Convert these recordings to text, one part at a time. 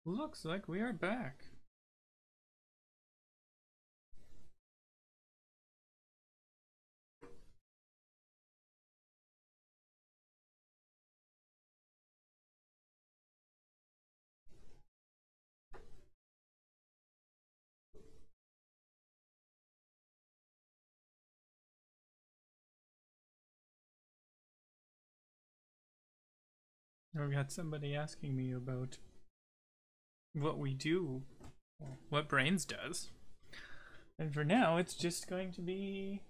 Looks like we are back. We got somebody asking me about what we do, what Brains does. And for now, it's just going to be...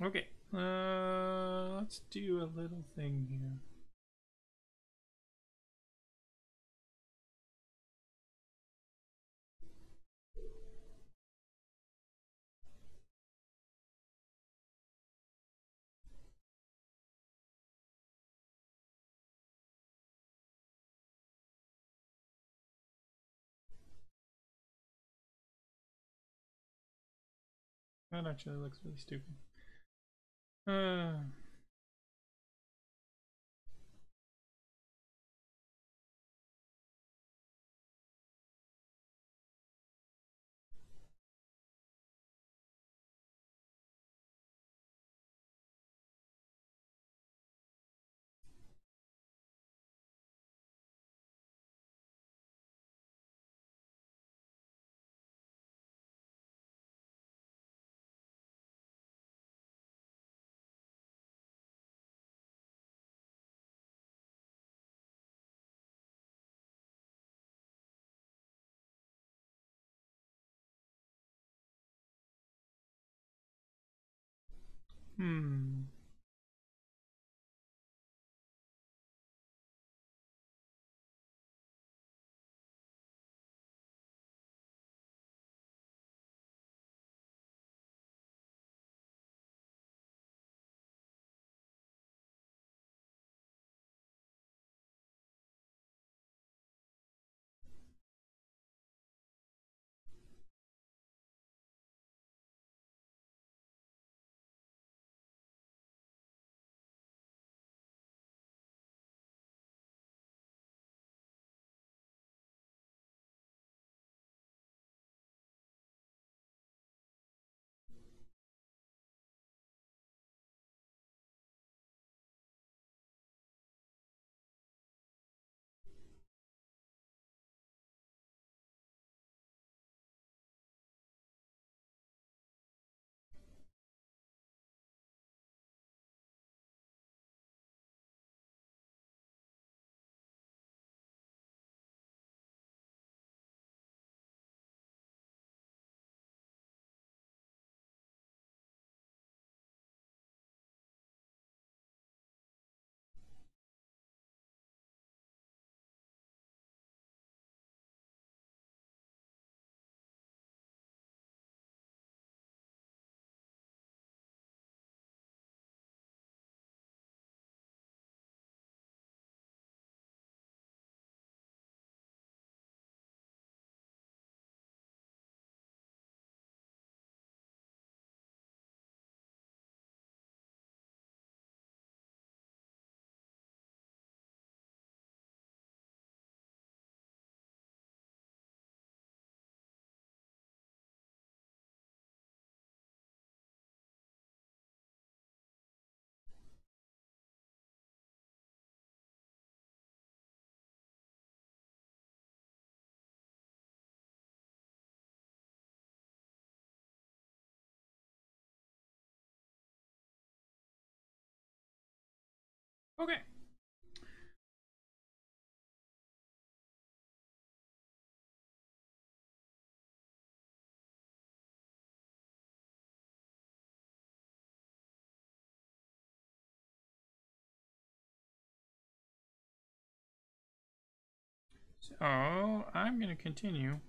Okay, let's do a little thing here. That actually looks really stupid. Hmm. Okay. So I'm going to continue.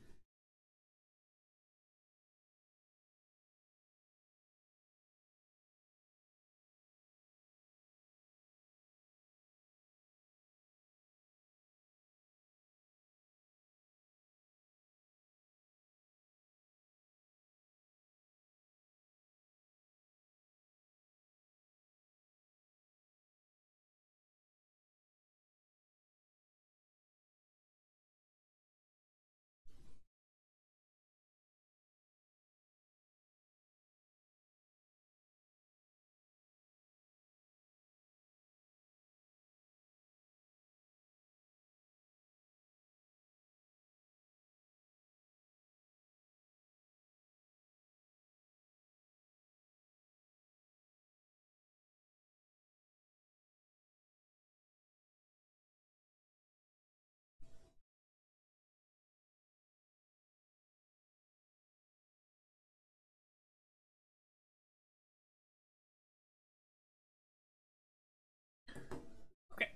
Okay.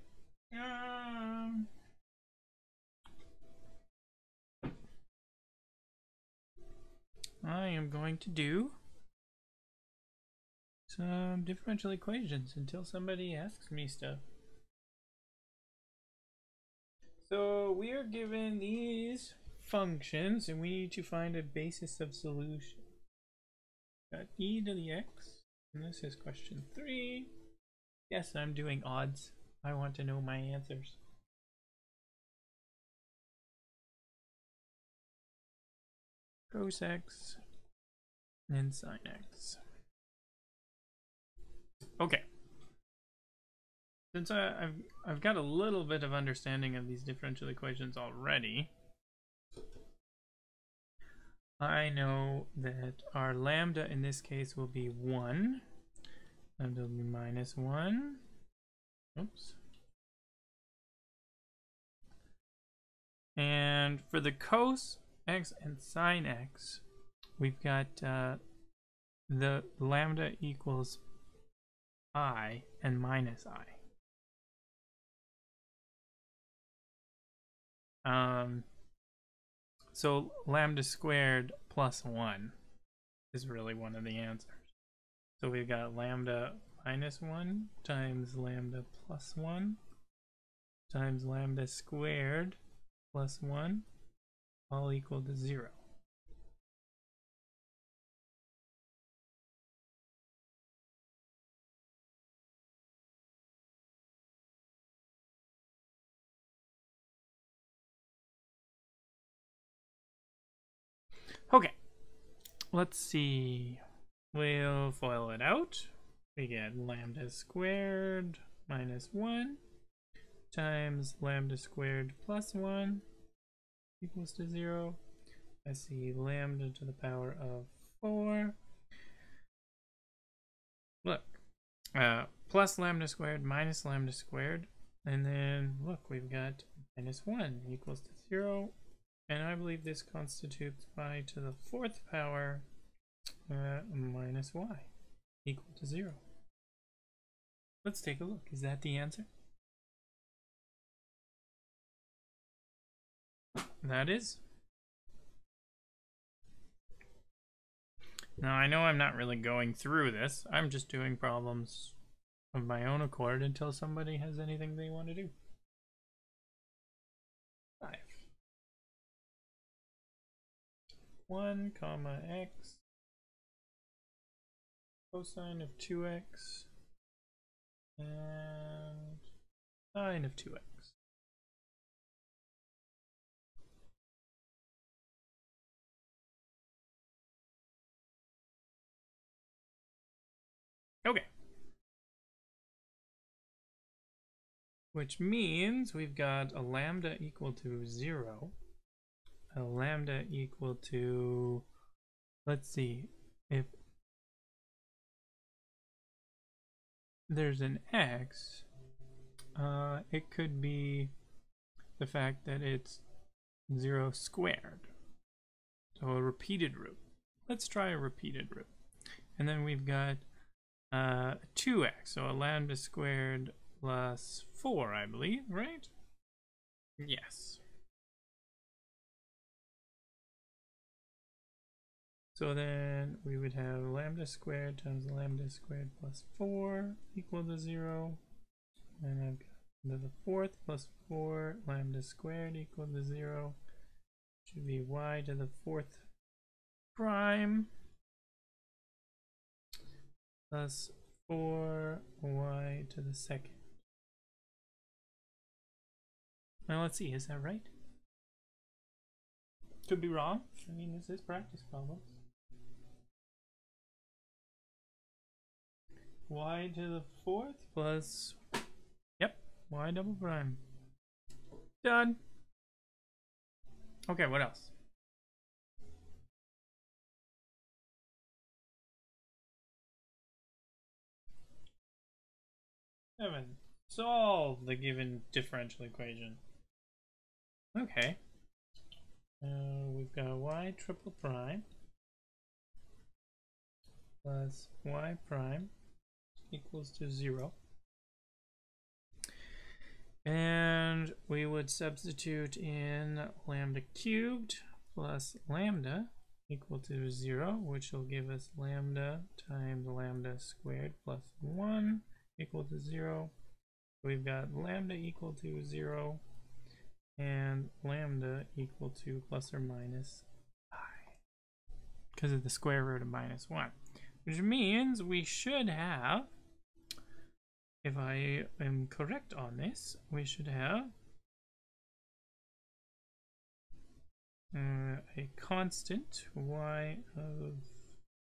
I am going to do some differential equations until somebody asks me stuff. So we are given these functions and we need to find a basis of solution. Got e to the x, and this is question 3. Yes, I'm doing odds. I want to know my answers. Cos x and sin x. Okay. Since I've got a little bit of understanding of these differential equations already, I know that our lambda in this case will be 1. Lambda will be minus 1. Oops. And for the cos x and sin x, we've got the lambda equals I and minus I. So lambda squared plus 1 is really one of the answers. So we've got lambda minus 1 times lambda plus 1 times lambda squared plus 1 all equal to 0. Okay, let's see. We'll FOIL it out. We get lambda squared minus 1 times lambda squared plus 1 equals to 0. I see lambda to the power of 4. Look, plus lambda squared minus lambda squared. And then, look, we've got minus 1 equals to 0. And I believe this constitutes pi to the 4th power minus y equal to 0. Let's take a look. Is that the answer? That is. Now, I know I'm not really going through this. I'm just doing problems of my own accord until somebody has anything they want to do. 5. 1 comma x cosine of 2x and sine of 2x. Okay. Which means we've got a lambda equal to 0, a lambda equal to, let's see, if there's an x, it could be the fact that it's 0 squared. So a repeated root. Let's try a repeated root. And then we've got 2x, so a lambda squared plus 4, I believe, right? Yes. So then we would have lambda squared times lambda squared plus 4 equal to 0. And I've got to the fourth plus 4 lambda squared equal to 0. Should be y to the fourth prime plus 4y to the second. Now let's see, is that right? Could be wrong. I mean, this is practice problems. Y to the fourth plus, yep, y double prime. Done. Okay, what else? Seven. Solve the given differential equation. Okay. We've got y triple prime plus y prime equals to 0. And we would substitute in lambda cubed plus lambda equal to 0, which will give us lambda times lambda squared plus 1 equal to 0. We've got lambda equal to 0 and lambda equal to plus or minus I because of the square root of minus 1, which means we should have, if I am correct on this, we should have a constant y of,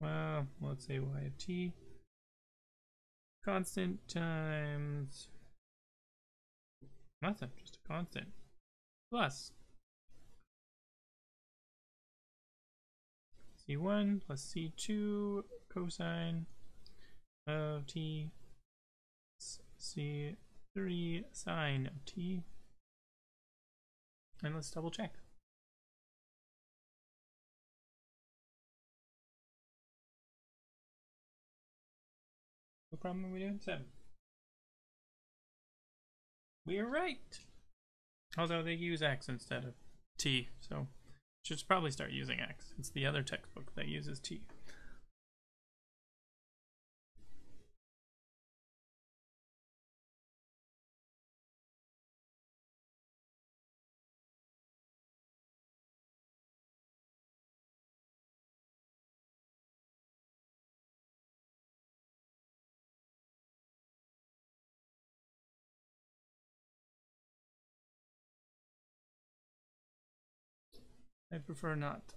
well, let's say y of t, constant times nothing, just a constant, plus c1 plus c2 cosine of t c3 sine of t. And let's double check. What problem are we doing? 7. We are right. Although they use x instead of t, so should probably start using x. It's the other textbook that uses t. I prefer not.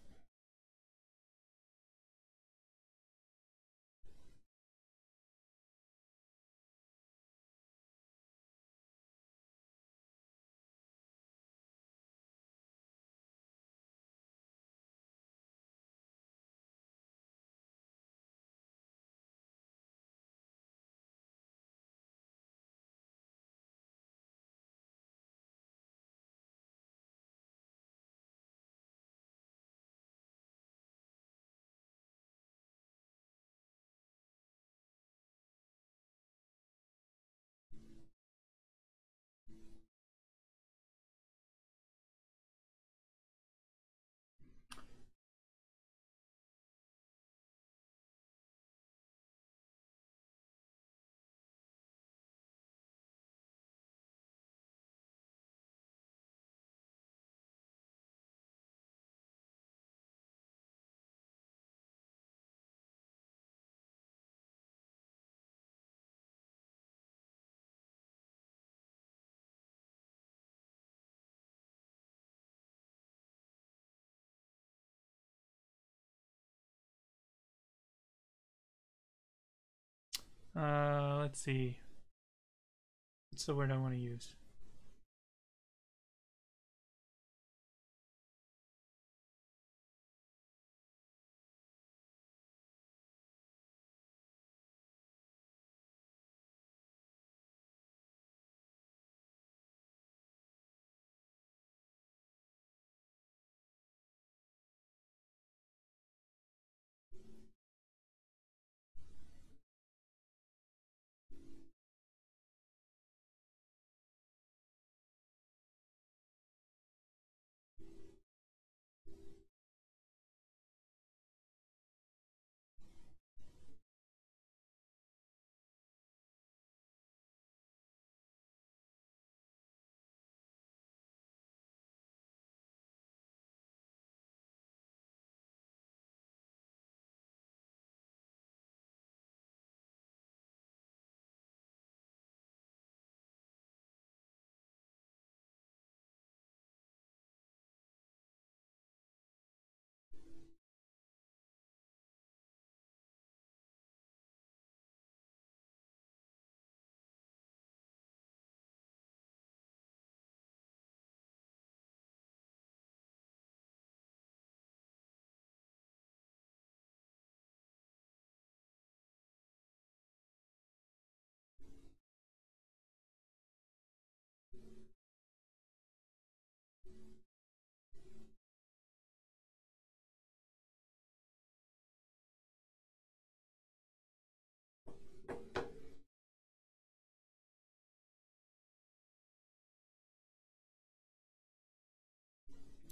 Let's see. What's the word I want to use?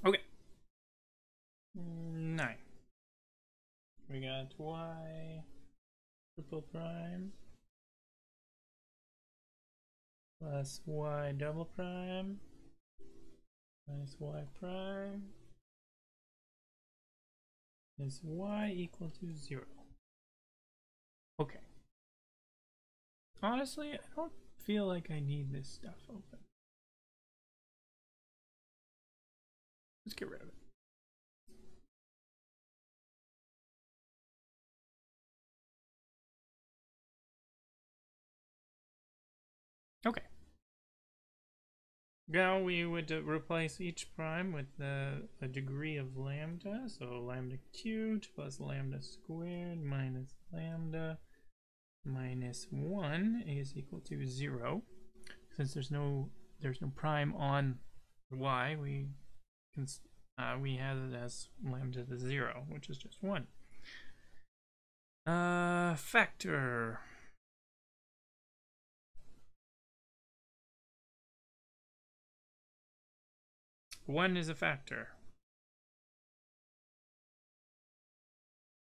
Okay. 9. We got y triple prime plus y double prime minus y prime is y equal to 0. Okay. Honestly, I don't feel like I need this stuff open. Let's get rid of it. Okay. Now we would replace each prime with a degree of lambda. So lambda cubed plus lambda squared minus lambda minus 1 is equal to 0. Since there's no prime on y, we have it as lambda to 0, which is just 1. Factor. One is a factor.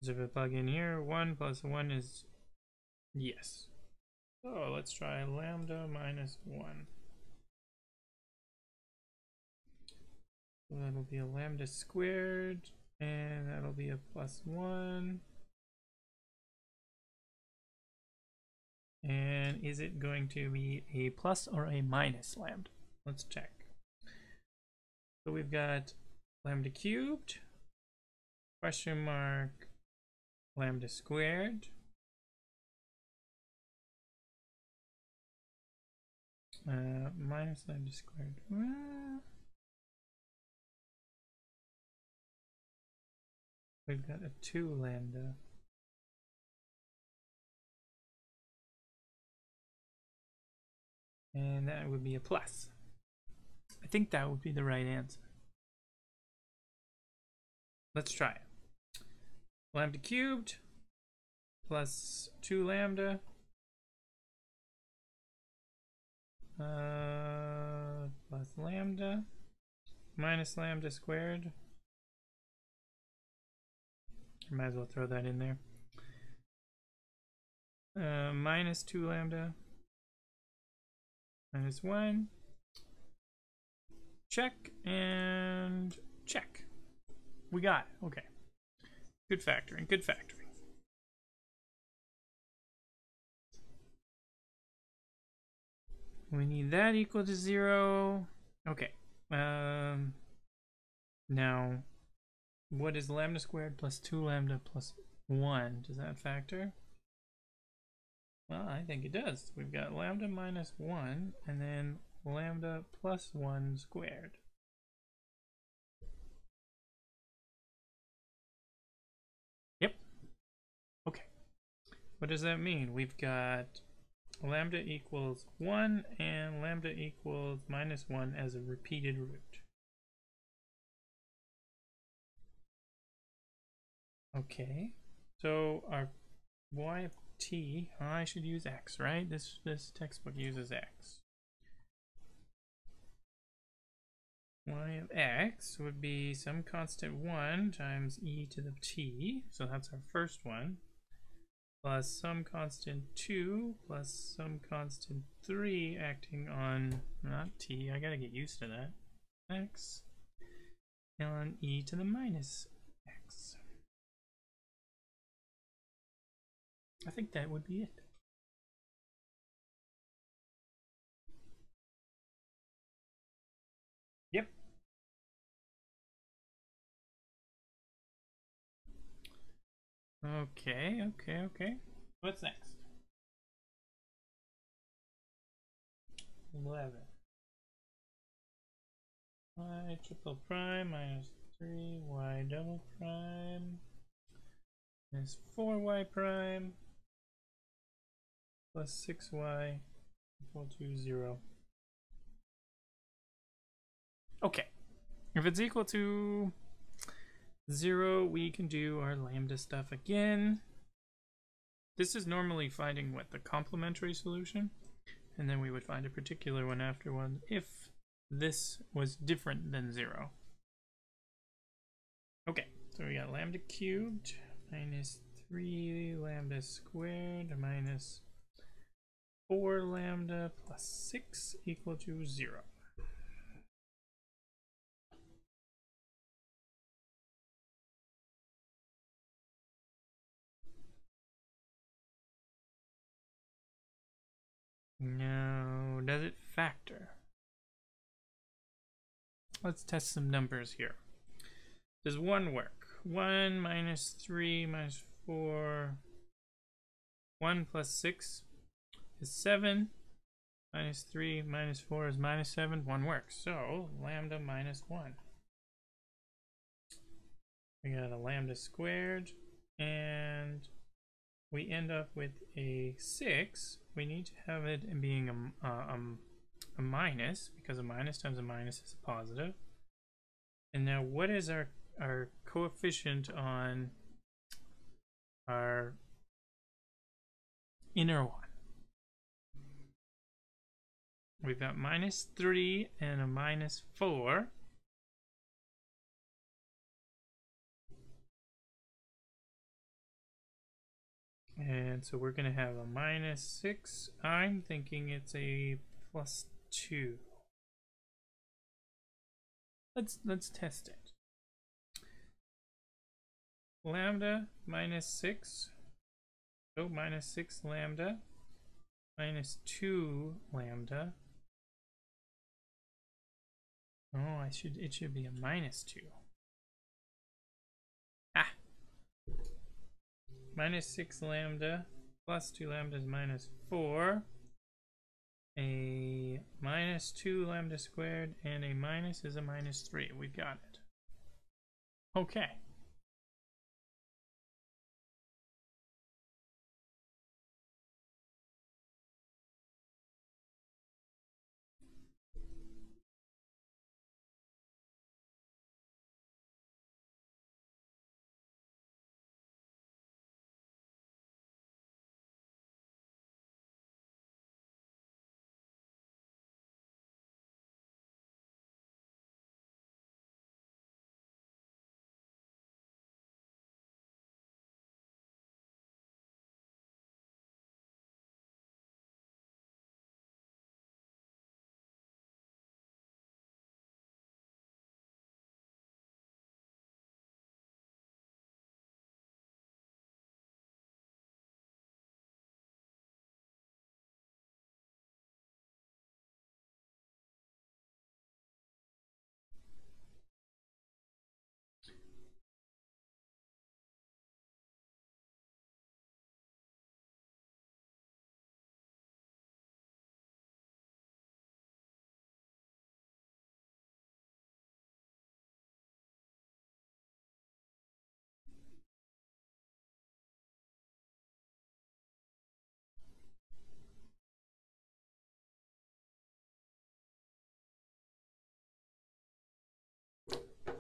So if I plug in here, 1 plus 1 is yes. So let's try lambda minus 1. So that'll be a lambda squared, and that'll be a plus 1. And is it going to be a plus or a minus lambda? Let's check. So we've got lambda cubed, question mark, lambda squared, minus lambda squared. We've got a 2 lambda. And that would be a plus. I think that would be the right answer. Let's try it. Lambda cubed plus 2 lambda plus lambda minus lambda squared. I might as well throw that in there. Minus 2 lambda minus 1. Check and check. We got it. Okay. Good factoring. Good factoring. We need that equal to 0. Okay. Now, what is lambda squared plus 2 lambda plus 1? Does that factor? Well, I think it does. We've got lambda minus 1 and then lambda plus 1 squared. Yep. Okay. What does that mean? We've got lambda equals 1 and lambda equals minus 1 as a repeated root. Okay. So our y of t, I should use x, right? This textbook uses x. Y of x would be some constant 1 times e to the t, so that's our first one, plus some constant 2 plus some constant 3 acting on, not t, I gotta get used to that, x, on e to the minus x. I think that would be it. Yep. Okay. What's next? 11. Y triple prime minus 3y double prime minus 4y prime plus 6y equal to 0. Okay, if it's equal to 0, we can do our lambda stuff again. This is normally finding what, the complementary solution, and then we would find a particular one after one if this was different than 0. Okay, so we got lambda cubed minus 3 lambda squared minus 4 lambda plus 6 equal to 0. Now, does it factor? Let's test some numbers here. Does 1 work? 1 minus 3 minus 4. 1 plus 6 is 7. Minus 3 minus 4 is minus 7. 1 works. So, lambda minus 1. We got a lambda squared, and we end up with a 6. We need to have it being a minus, because a minus times a minus is a positive. And now what is our coefficient on our inner one? We've got minus 3 and a minus 4. And so we're going to have a minus 6. I'm thinking it's a plus 2. Let's test it. Lambda minus 6. So minus 6 lambda minus 2 lambda. Oh, it should be a minus 2. Minus 6 lambda plus 2 lambda is minus 4. A minus 2 lambda squared and a minus is a minus 3. We've got it. Okay.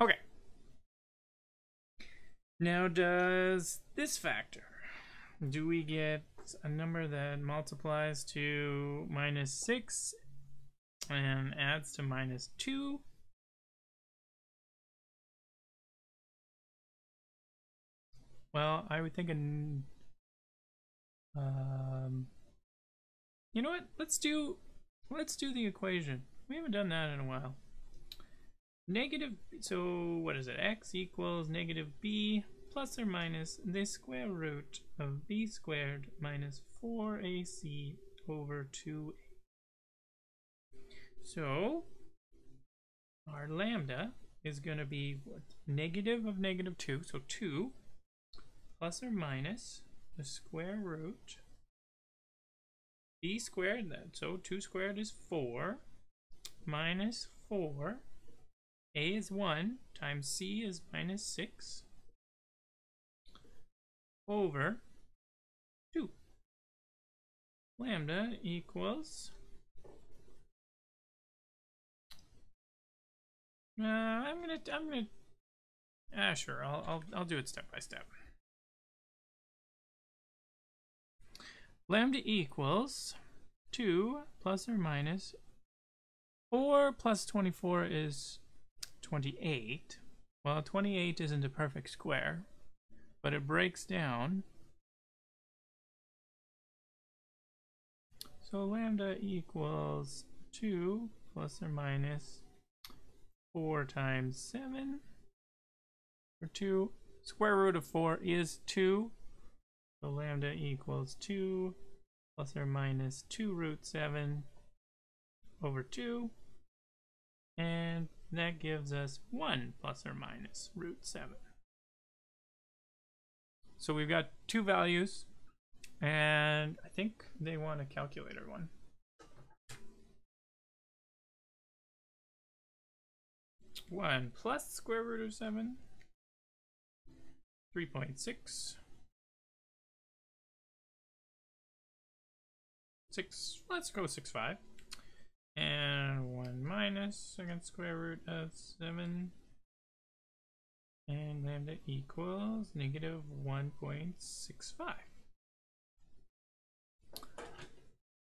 Okay. Now does this factor? Do we get a number that multiplies to minus 6 and adds to minus 2? Well, I would think you know what? Let's do the equation. We haven't done that in a while. Negative, so what is it? X equals negative b plus or minus the square root of b squared minus 4ac over 2a. So our lambda is going to be what? Negative of negative 2, so 2 plus or minus the square root b squared, so 2 squared is 4 minus 4. A is 1 times c is minus 6 over 2. Lambda equals Sure, I'll do it step by step. Lambda equals 2 plus or minus 4 plus 24 is 28. Well, 28 isn't a perfect square, but it breaks down. So lambda equals 2 plus or minus 4 times 7, or 2. Square root of 4 is 2. So lambda equals 2 plus or minus 2 root 7 over 2. And that gives us 1 plus or minus root 7. So we've got two values, and I think they want a calculator one. One plus square root of 7, 3.6. 6, let's go 6.5. And 1 minus second square root of 7. And lambda equals negative 1.65.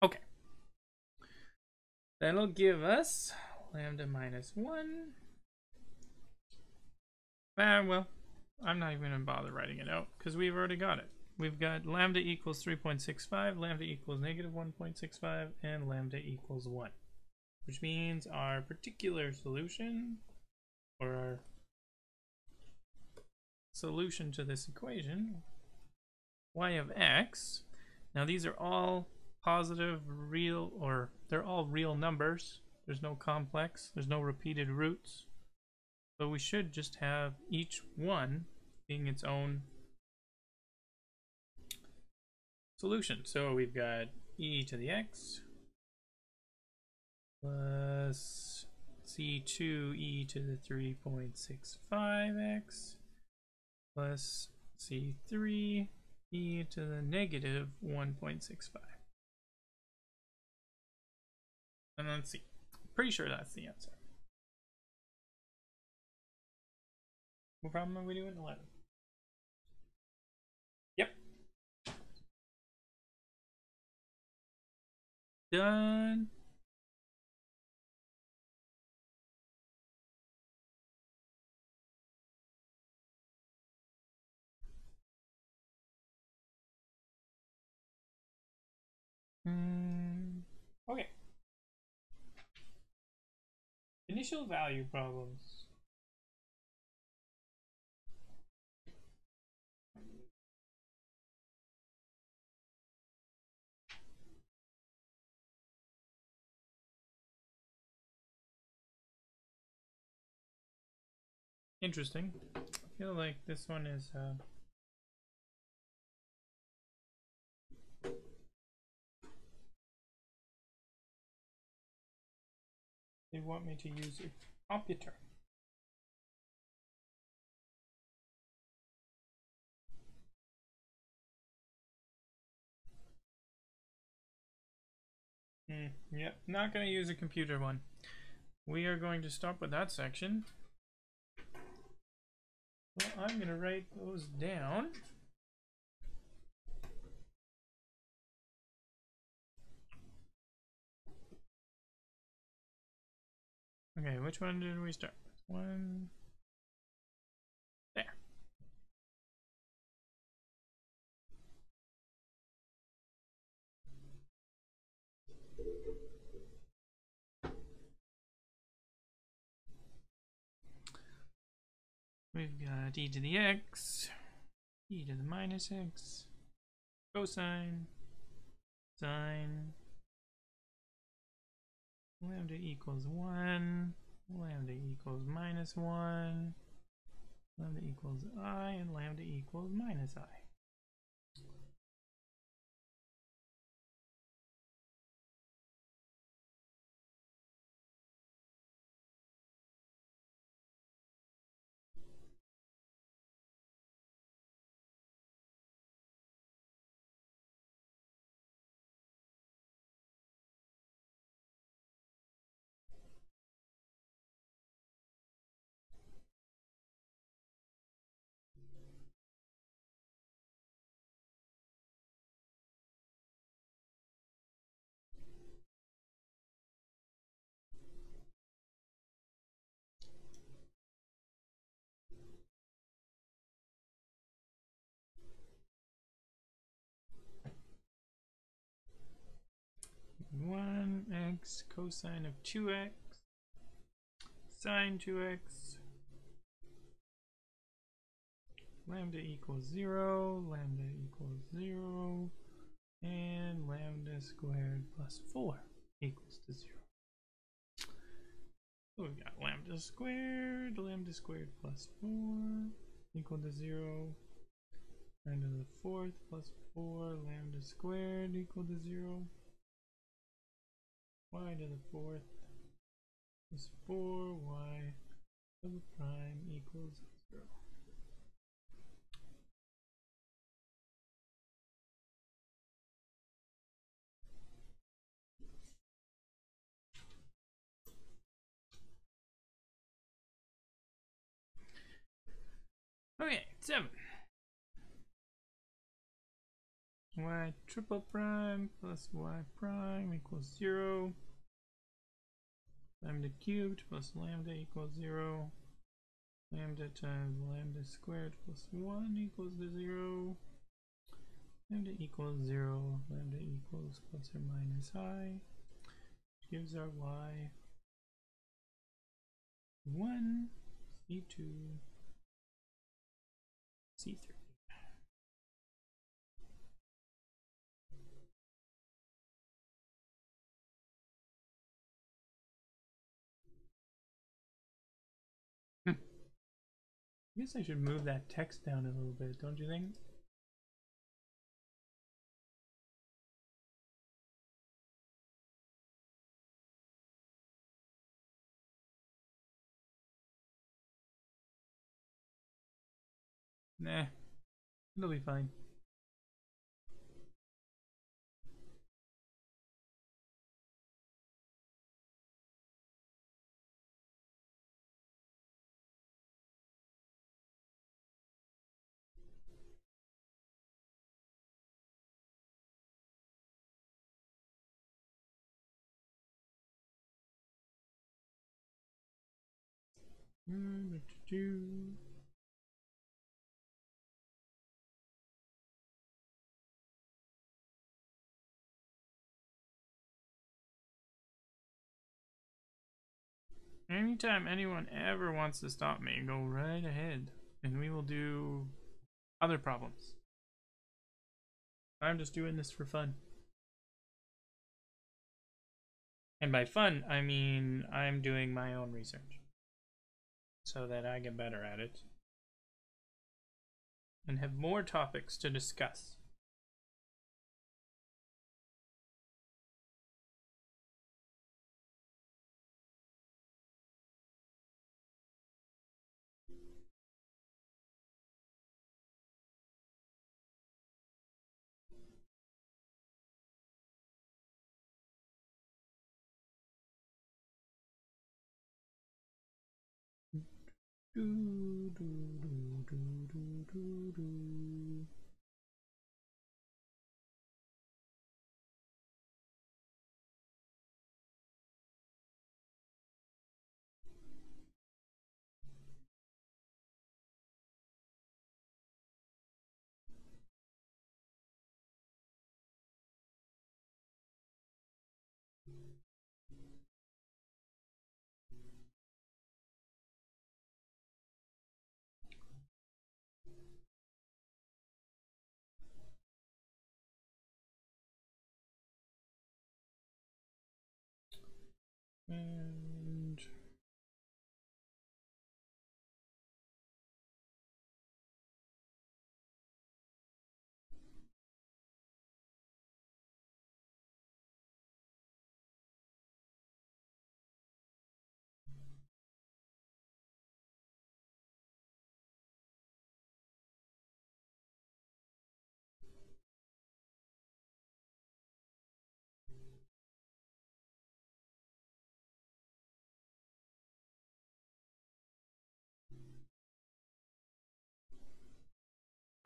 Okay. That'll give us lambda minus 1. Well, I'm not even going to bother writing it out because we've already got it. We've got lambda equals 3.65, lambda equals negative 1.65, and lambda equals 1. Which means our particular solution, or our solution to this equation, y of x, now these are all positive, real, or they're all real numbers. There's no complex, there's no repeated roots. So we should just have each one being its own solution. So we've got e to the x plus c2e to the 3.65x plus c3 e to the negative 1.65. And let's see. Pretty sure that's the answer. What problem are we doing? 11. Yep. Done. Okay. Initial value problems. Interesting. I feel like this one is they want me to use a computer. Yep, not going to use a computer one. We are going to stop with that section. Well, I'm going to write those down. Okay, which one did we start with? One. There. We've got e to the x, e to the minus x, cosine, sine, lambda equals 1, lambda equals minus 1, lambda equals I, and lambda equals minus I. x, cosine of 2x, sine 2x, lambda equals 0, lambda equals 0, and lambda squared plus 4 equals to 0. So we've got lambda squared plus 4 equal to 0. Lambda to the 4th plus 4, lambda squared equal to 0. Y to the 4th is 4, y to the prime equals 0. Okay, 7. Y triple prime plus y prime equals 0. Lambda cubed plus lambda equals 0. Lambda times lambda squared plus 1 equals to 0. Lambda equals 0. Lambda equals plus or minus I. Which gives our y 1, C2, C3. I guess I should move that text down a little bit, don't you think? Nah, it'll be fine. Anytime anyone ever wants to stop me, go right ahead, and we will do other problems. I'm just doing this for fun. And by fun, I mean I'm doing my own research so that I get better at it and have more topics to discuss. And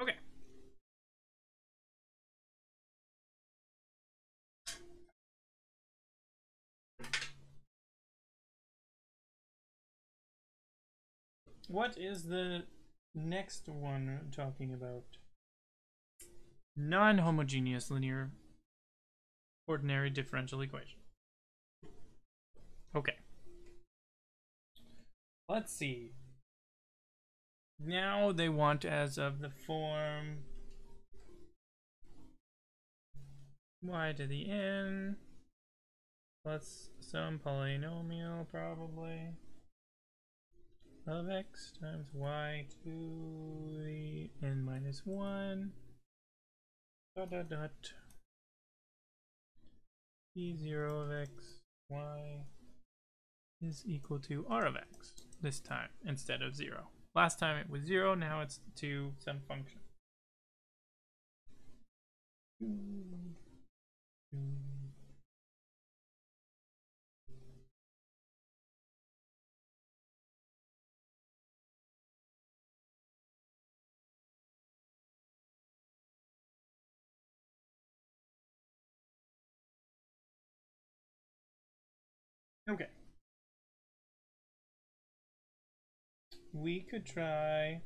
okay. What is the next one talking about? Non-homogeneous linear ordinary differential equation. Okay. Let's see. Now they want as of the form y to the n plus some polynomial probably of x times y to the n minus 1 dot dot dot p0 of x y is equal to r of x this time instead of 0. Last time it was 0, now it's to some function. Okay. We could try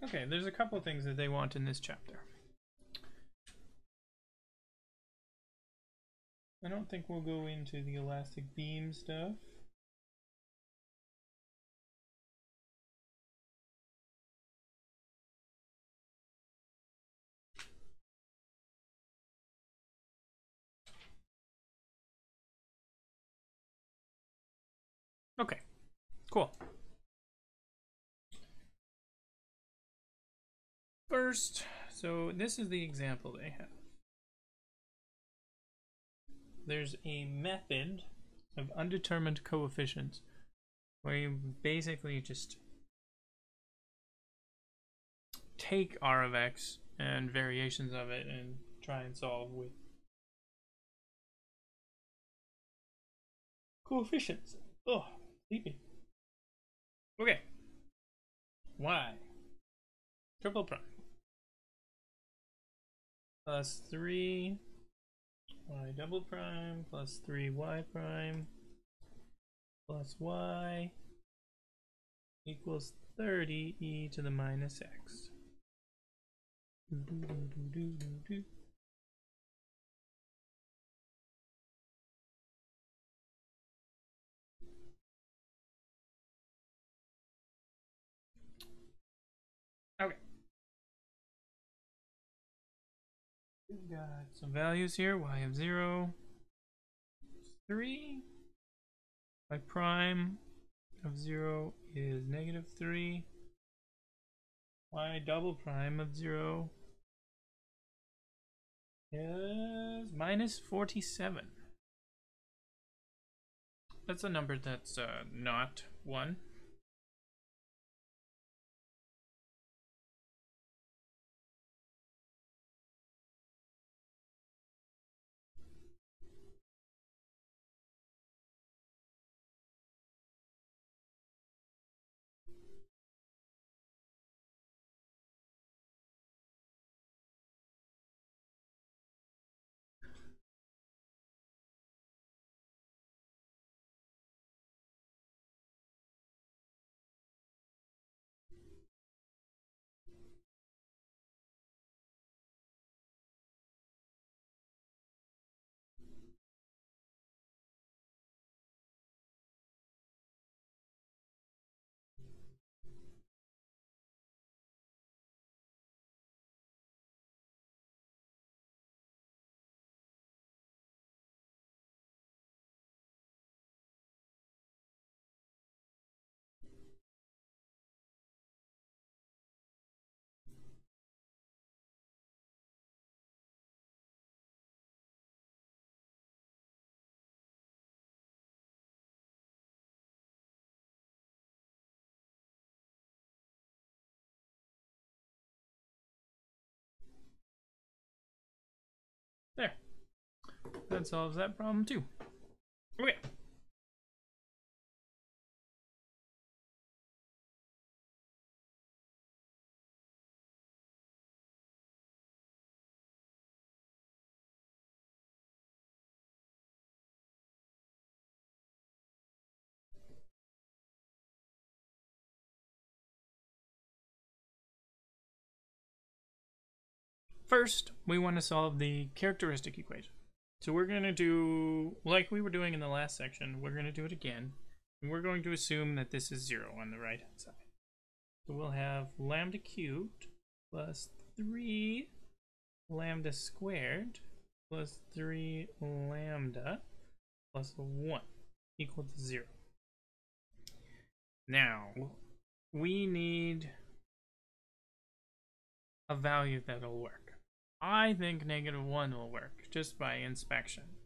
okay, there's a couple things that they want in this chapter. I don't think we'll go into the elastic beam stuff. Okay, cool. First, so this is the example they have. There's a method of undetermined coefficients where you basically just take r of x and variations of it and try and solve with coefficients. Oh, sleepy. Okay. Y triple prime plus 3 y double prime plus 3y prime plus y equals 30 e to the minus x. Okay. We've got some values here. Y of 0, 3. Y prime of 0 is negative 3. Y double prime of 0 is minus 47. That's a number that's not 1. There. That solves that problem too. Okay. first, we want to solve the characteristic equation. So we're going to do, like we were doing in the last section, we're going to do it again. And we're going to assume that this is 0 on the right hand side. So we'll have lambda cubed plus 3 lambda squared plus 3 lambda plus 1 equal to 0. Now, we need a value that'll work. I think -1 will work just by inspection.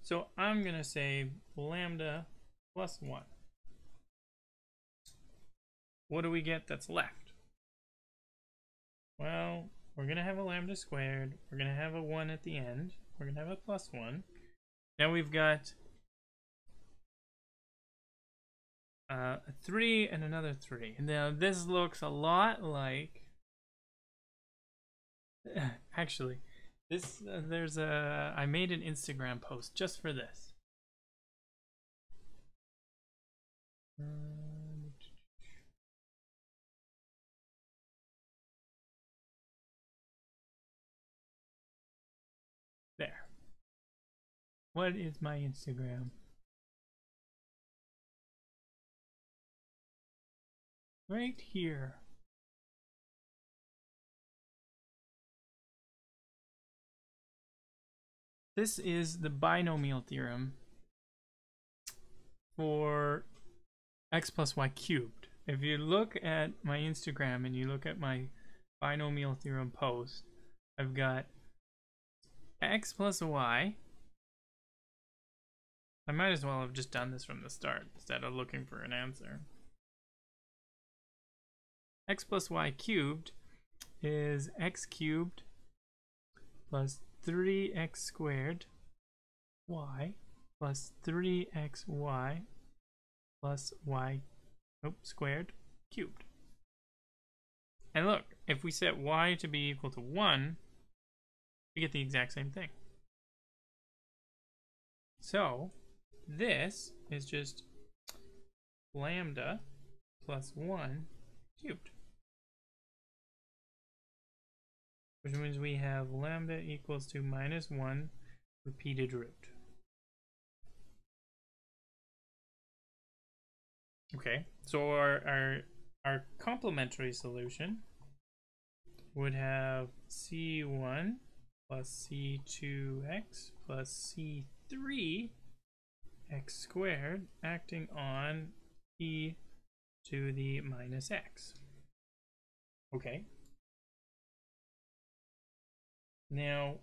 So I'm going to say lambda plus 1. What do we get that's left? Well, we're going to have a lambda squared. We're going to have a 1 at the end. We're going to have a plus 1. Now we've got a 3 and another 3. Now this looks a lot like... Actually, this I made an Instagram post just for this. There. What is my Instagram? Right here. This is the binomial theorem for x plus y cubed. If you look at my Instagram and you look at my binomial theorem post, I've got x plus y. I might as well have just done this from the start instead of looking for an answer. X plus y cubed is x cubed plus 3x squared y plus 3xy plus y squared cubed. And look, if we set y to be equal to 1, we get the exact same thing. So this is just lambda plus 1 cubed. Which means we have lambda equals to -1 repeated root. Okay, so our complementary solution would have c1 plus c2x plus c3x squared acting on e to the minus x. Okay. Now,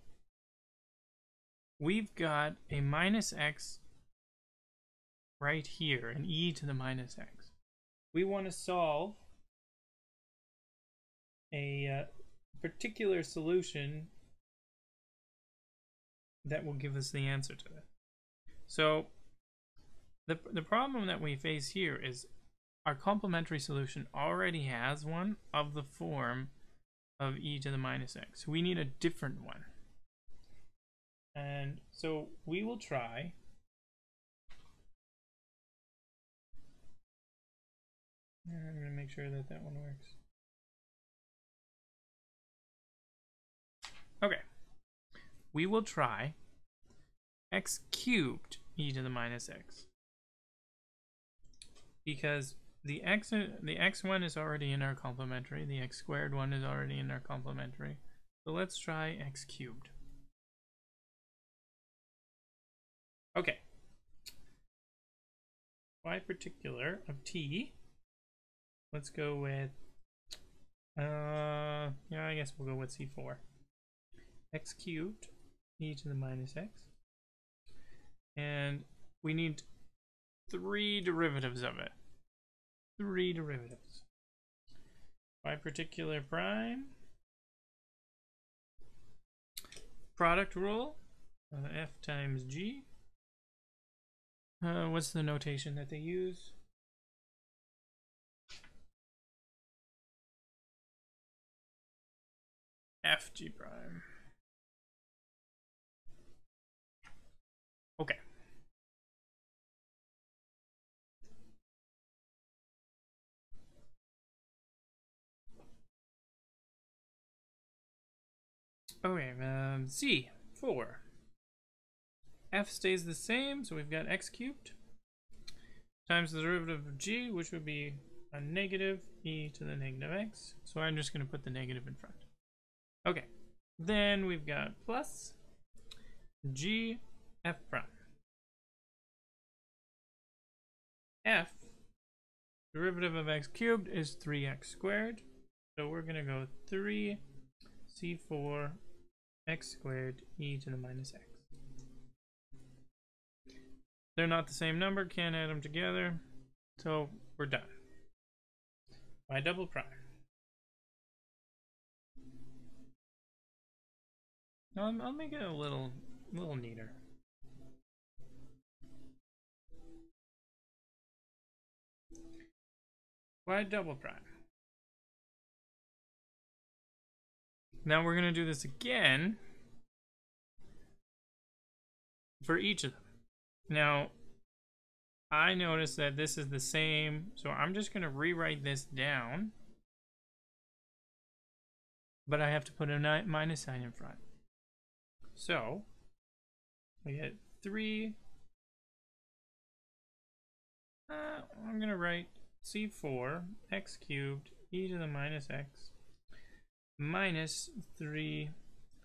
we've got a minus x right here, an e to the minus x. We want to solve a particular solution that will give us the answer to it. So, the problem that we face here is our complementary solution already has one of the form of e to the minus x. We need a different one. And so we will try I'm going to make sure that that one works. Okay. We will try x cubed e to the minus x. Because the x1 is already in our complementary, the x squared one is already in our complementary. So let's try x cubed. Okay. Y particular of t. Let's go with yeah, I guess we'll go with c4. X cubed e to the minus x. And we need 3 derivatives of it. 3 derivatives. Y particular prime. Product rule. F times g. What's the notation that they use? FG prime. Okay. Okay, C4. F stays the same, so we've got x cubed times the derivative of g, which would be a negative e to the negative x. So I'm just going to put the negative in front. Okay, then we've got plus g f prime. F, derivative of x cubed, is 3x squared. So we're going to go 3 c4 x squared e to the minus x. They're not the same number, can't add them together, so we're done. Y double prime. Now I'll make it a little neater. Y double prime. Now we're going to do this again for each of them. Now, I notice that this is the same, so I'm just going to rewrite this down. But I have to put a minus sign in front. So, we get 3. I'm going to write c4 x cubed e to the minus x minus 3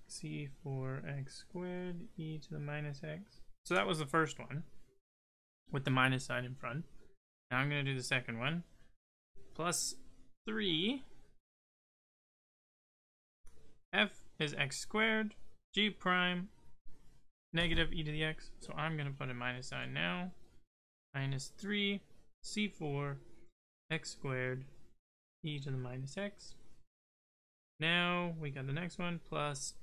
c4 x squared e to the minus x. So that was the first one with the minus sign in front. Now I'm going to do the second one. Plus 3 f is x squared, g prime, negative e to the x. So I'm going to put a minus sign now. Minus 3 c4 x squared e to the minus x. Now we got the next one, plus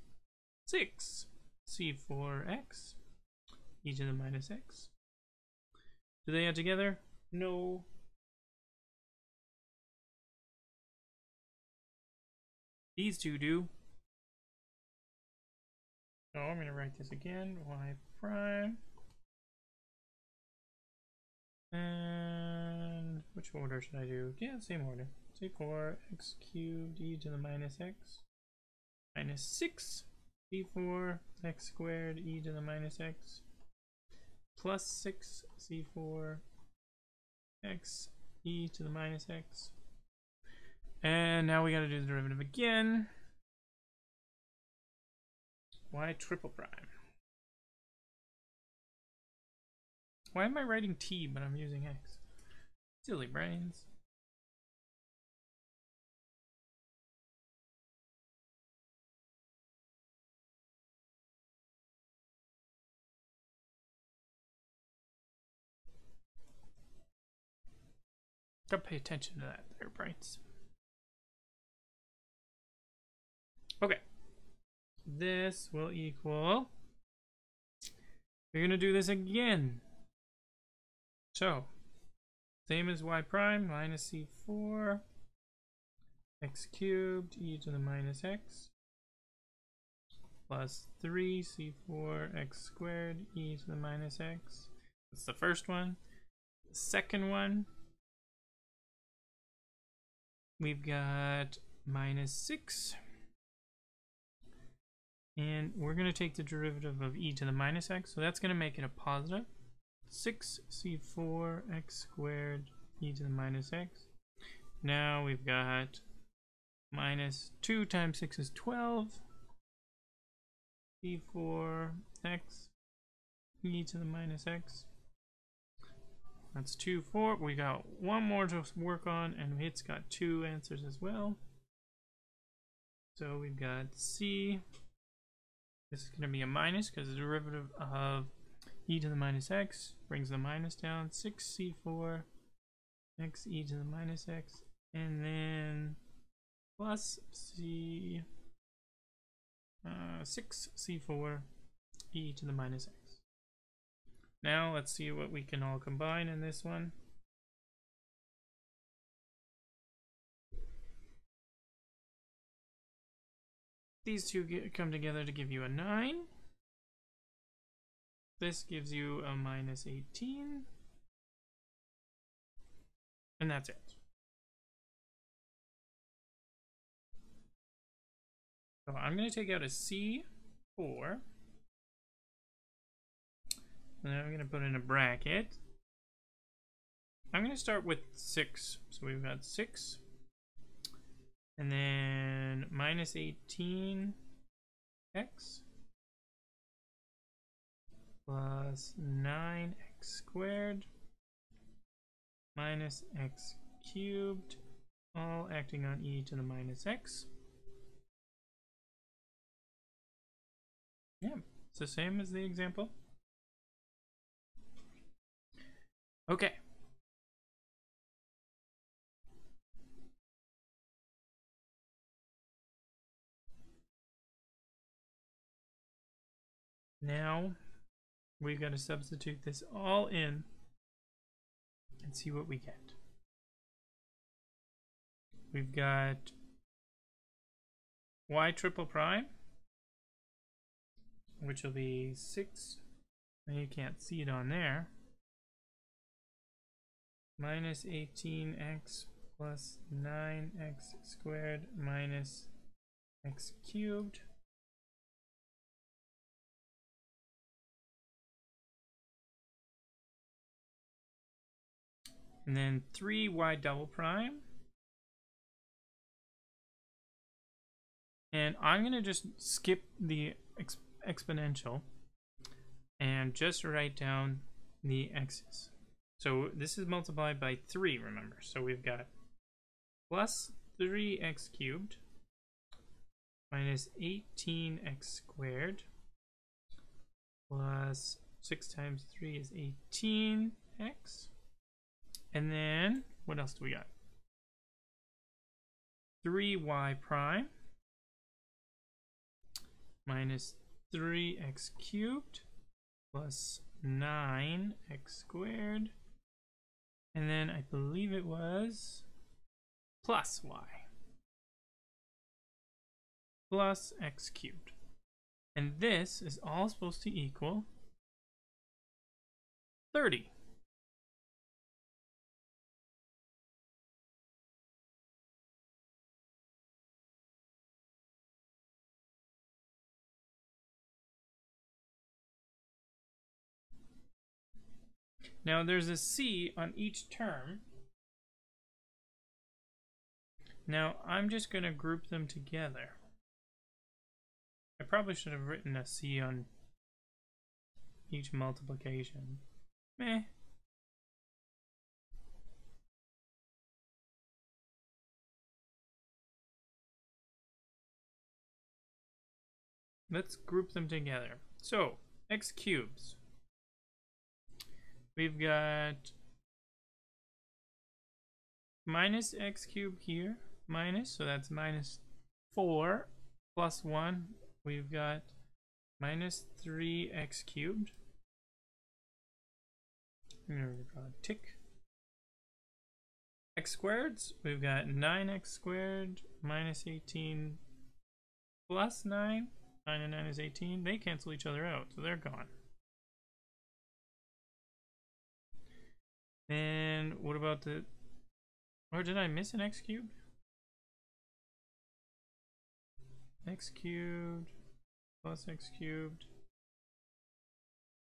6 c4x e to the minus x. Do they add together? No. These two do. So I'm going to write this again. Y prime. And which order should I do? Yeah, same order. C4 x cubed e to the minus x minus 6 c4 x squared e to the minus x plus 6 c4 x e to the minus x. And now we got to do the derivative again. Y triple prime. Why am I writing t but I'm using x? Silly brains. Gotta pay attention to that there, brains. Okay. This will equal... We're gonna do this again. So, same as y prime, minus c4 x cubed e to the minus x plus 3 c4 x squared e to the minus x. That's the first one. The second one, we've got minus 6. And we're going to take the derivative of e to the minus x, so that's going to make it a positive. 6 c4 x squared e to the minus x. Now we've got minus 2 times 6 is 12 c4 x e to the minus x. That's 2, 4. We got one more to work on, and it's got 2 answers as well. So we've got c. This is going to be a minus because the derivative of e to the minus x brings the minus down. 6c4 x e to the minus x, and then plus 6c4 e to the minus x. Now let's see what we can all combine in this one. These two come together to give you a 9. This gives you a minus 18. And that's it. So I'm going to take out a C4. And then I'm going to put in a bracket. I'm going to start with 6. So we've got 6. And then minus 18x plus 9x squared minus x cubed, all acting on e to the minus x. Yeah, it's the same as the example. Okay. Now we've got to substitute this all in and see what we get. We've got y triple prime, which will be 6. Now you can't see it on there. Minus 18x plus 9x squared minus x cubed. And then 3y double prime. And I'm going to just skip the exponential and just write down the x's. So this is multiplied by 3, remember. So we've got plus 3x cubed minus 18x squared plus 6 times 3 is 18x. And then, what else do we got? 3y prime minus 3x cubed plus 9x squared. And then I believe it was plus y plus x cubed. And this is all supposed to equal 30. Now there's a C on each term. Now I'm just going to group them together. I probably should have written a C on each multiplication. Meh. Let's group them together. So, x cubes. We've got minus x cubed here, minus, so that's minus 4 plus 1. We've got minus 3x cubed. I'm going to draw a tick. X squareds, we've got 9x squared minus 18 plus 9. 9 and 9 is 18. They cancel each other out, so they're gone. And what about the... Or did I miss an x cubed? X cubed plus x cubed.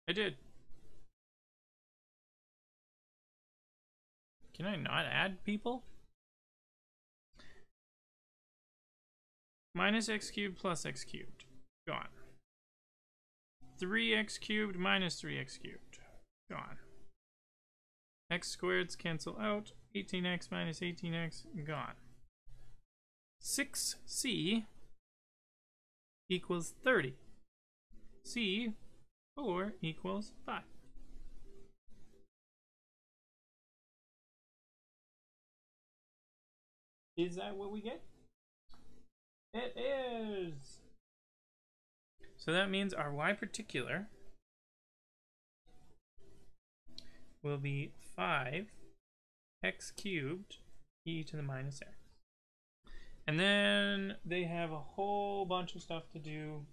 I did. Can I not add people? Minus x cubed plus x cubed. Gone. 3x cubed minus 3x cubed. Gone. X squareds cancel out. 18x minus 18x. Gone. 6c equals 30. C4 equals 5. Is that what we get? It is! So that means our y particular will be 5x cubed e to the minus x. And then they have a whole bunch of stuff to do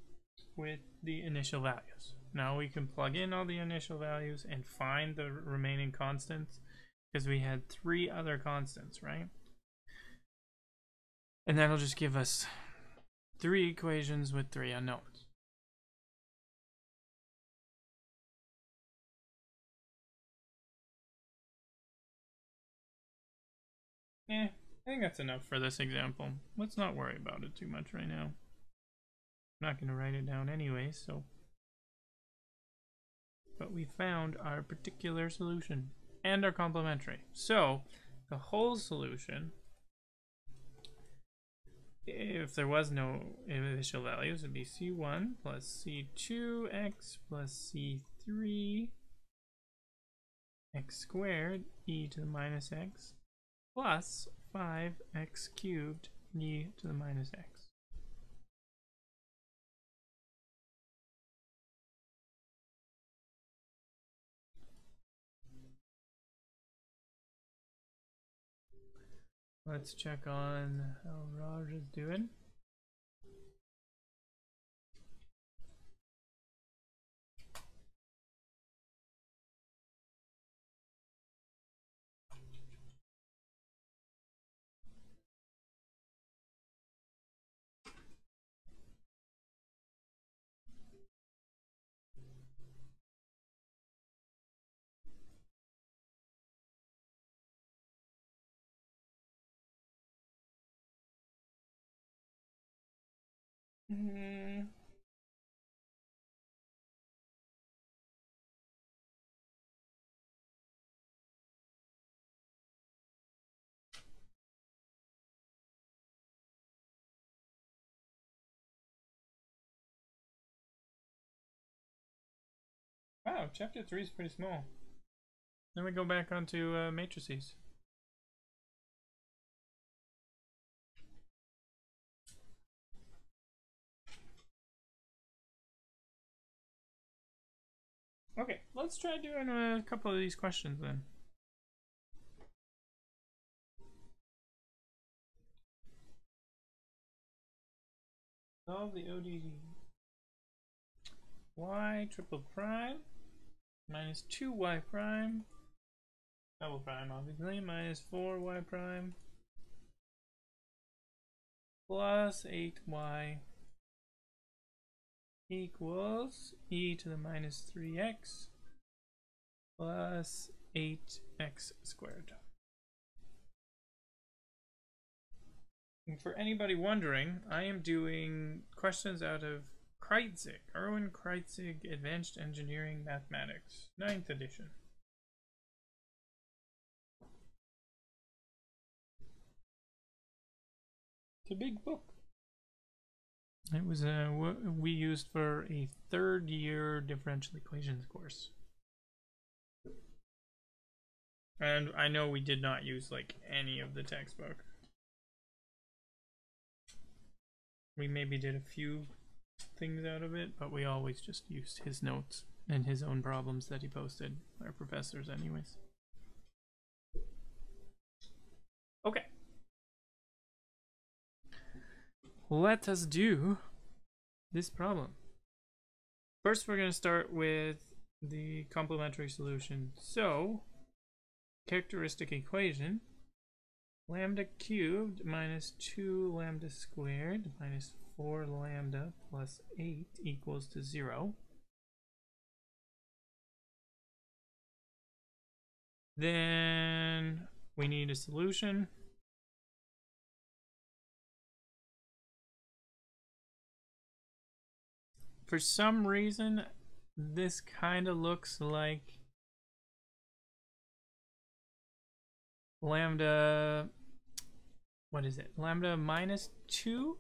with the initial values. Now we can plug in all the initial values and find the remaining constants, because we had 3 other constants, right? And that'll just give us 3 equations with 3 unknowns. I think that's enough for this example. Let's not worry about it too much right now. I'm not going to write it down anyway, so. But we found our particular solution and our complementary. So the whole solution, if there was no initial values, would be c1 plus c2x plus c3 x squared e to the minus x plus 5x cubed e to the minus x. Let's check on how Raj is doing. Wow, chapter 3 is pretty small. Then we go back onto matrices. Okay, let's try doing a couple of these questions then. Solve the ODE. Y triple prime minus 2y prime double prime obviously minus 4y prime plus 8y equals e to the minus 3x plus 8x squared. And for anybody wondering, I am doing questions out of Kreitzig, Erwin Kreitzig Advanced Engineering Mathematics, 9th edition. It's a big book. It was what we used for a 3rd year differential equations course. And I know we did not use like any of the textbook. We maybe did a few things out of it, but we always just used his notes and his own problems that he posted, our professors anyways. Okay. Let us do this problem. First, we're going to start with the complementary solution. So, characteristic equation, lambda cubed minus 2 lambda squared minus 4 lambda plus 8 equals to 0. Then we need a solution. For some reason, this kind of looks like lambda, what is it? Lambda minus 2?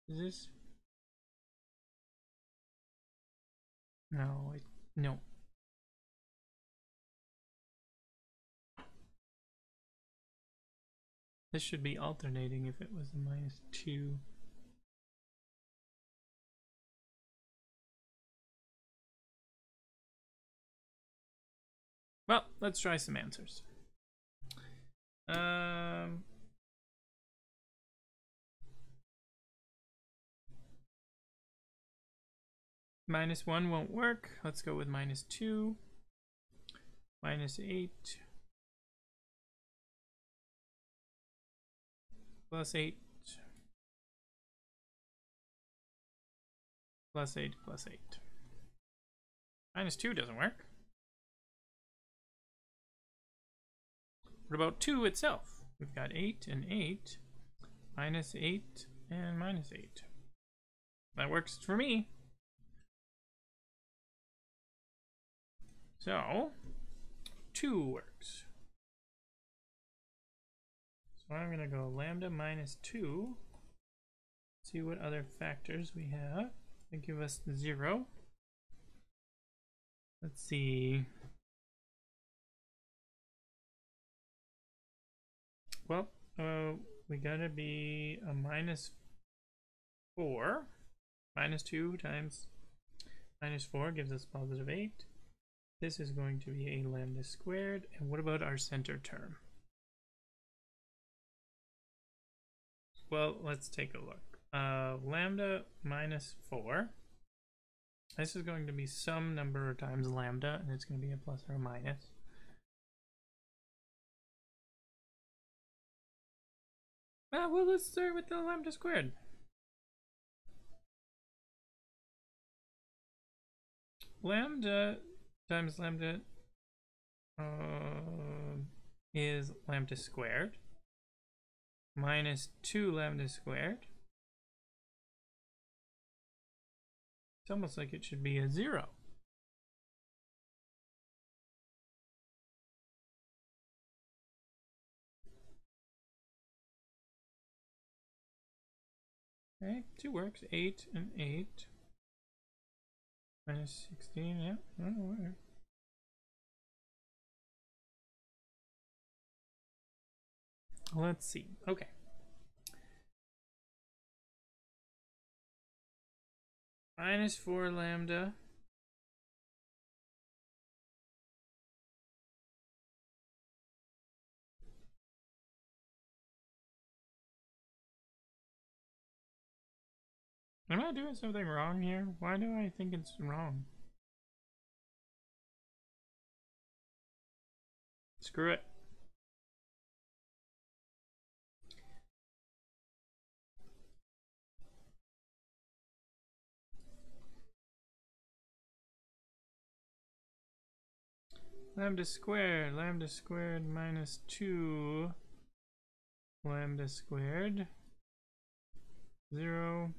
Is this? No, no. This should be alternating if it was a minus 2. Well, let's try some answers. Minus 1 won't work. Let's go with minus 2. Minus 8. Plus 8. Plus 8, plus 8. Minus 2 doesn't work. What about 2 itself? We've got 8 and 8. Minus 8 and minus 8. That works for me. So, 2 works. So I'm going to go lambda minus 2. See what other factors we have that give us 0. Let's see. Well, we gotta be a minus 4. Minus 2 times minus 4 gives us positive 8. This is going to be a lambda squared. And what about our center term? Well, let's take a look. Lambda minus 4. This is going to be some number times lambda, and it's going to be a plus or a minus. Well, let's start with the lambda squared. Lambda times lambda is lambda squared minus 2 lambda squared. It's almost like it should be a 0. Okay, 2 works. 8 and 8. Minus 16, yeah. Oh, let's see. Okay. Minus 4 lambda. Am I doing something wrong here? Why do I think it's wrong? Screw it. Lambda squared minus 2 lambda squared 0.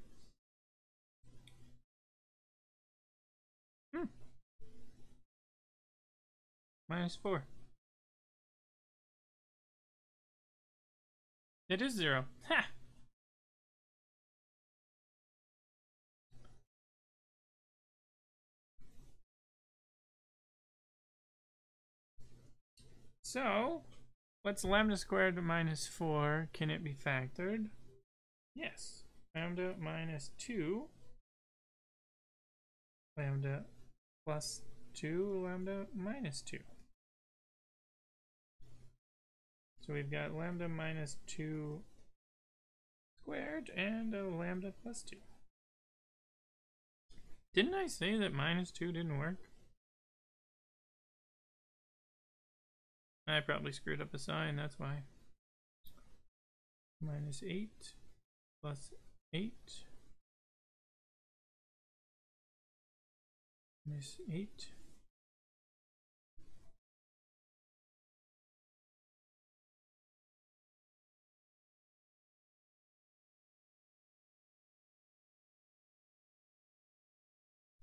Minus 4. It is 0. Ha! So, what's lambda squared minus 4? Can it be factored? Yes. Lambda minus 2. Lambda plus 2. Lambda minus 2. So we've got lambda minus 2 squared and a lambda plus 2. Didn't I say that minus 2 didn't work? I probably screwed up a sign, that's why. Minus 8 plus 8 minus 8.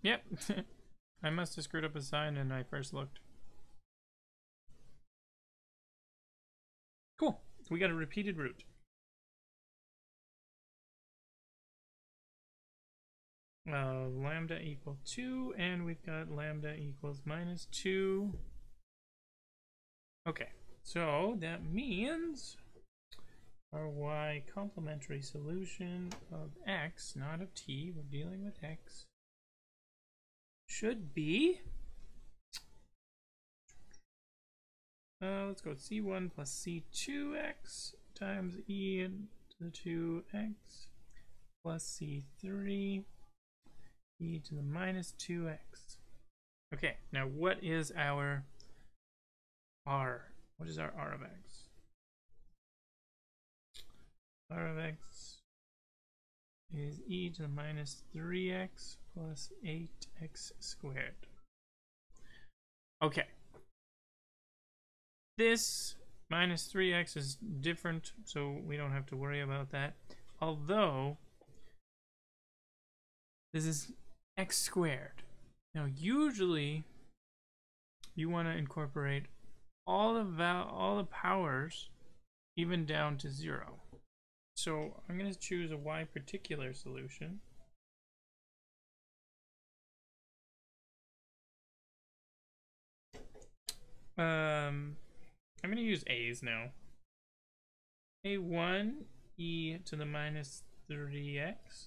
Yep, I must have screwed up a sign when I first looked. Cool, we got a repeated root. Lambda equal 2, and we've got lambda equals minus 2. Okay, so that means our y complementary solution of x, not of t, we're dealing with x, should be, let's go with c1 plus c2x times e to the 2x plus c3 e to the minus 2x. Okay, now what is our r? What is our r of x? R of x is e to the minus 3x plus 8x squared. Okay. This minus 3x is different, so we don't have to worry about that. Although, this is x squared. Now, usually, you want to incorporate all the powers even down to 0. So I'm going to choose a y particular solution. I'm going to use a's now. A1 e to the minus 3x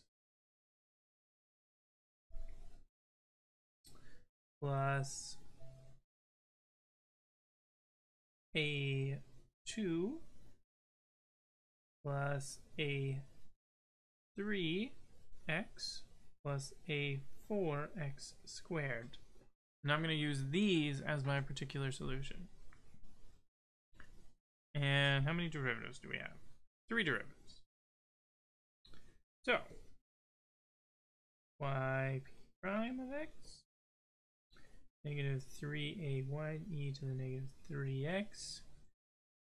plus A2 plus A3x plus A4x squared. And I'm going to use these as my particular solution. And how many derivatives do we have? 3 derivatives. So, y prime of x, negative 3ay e to the negative 3x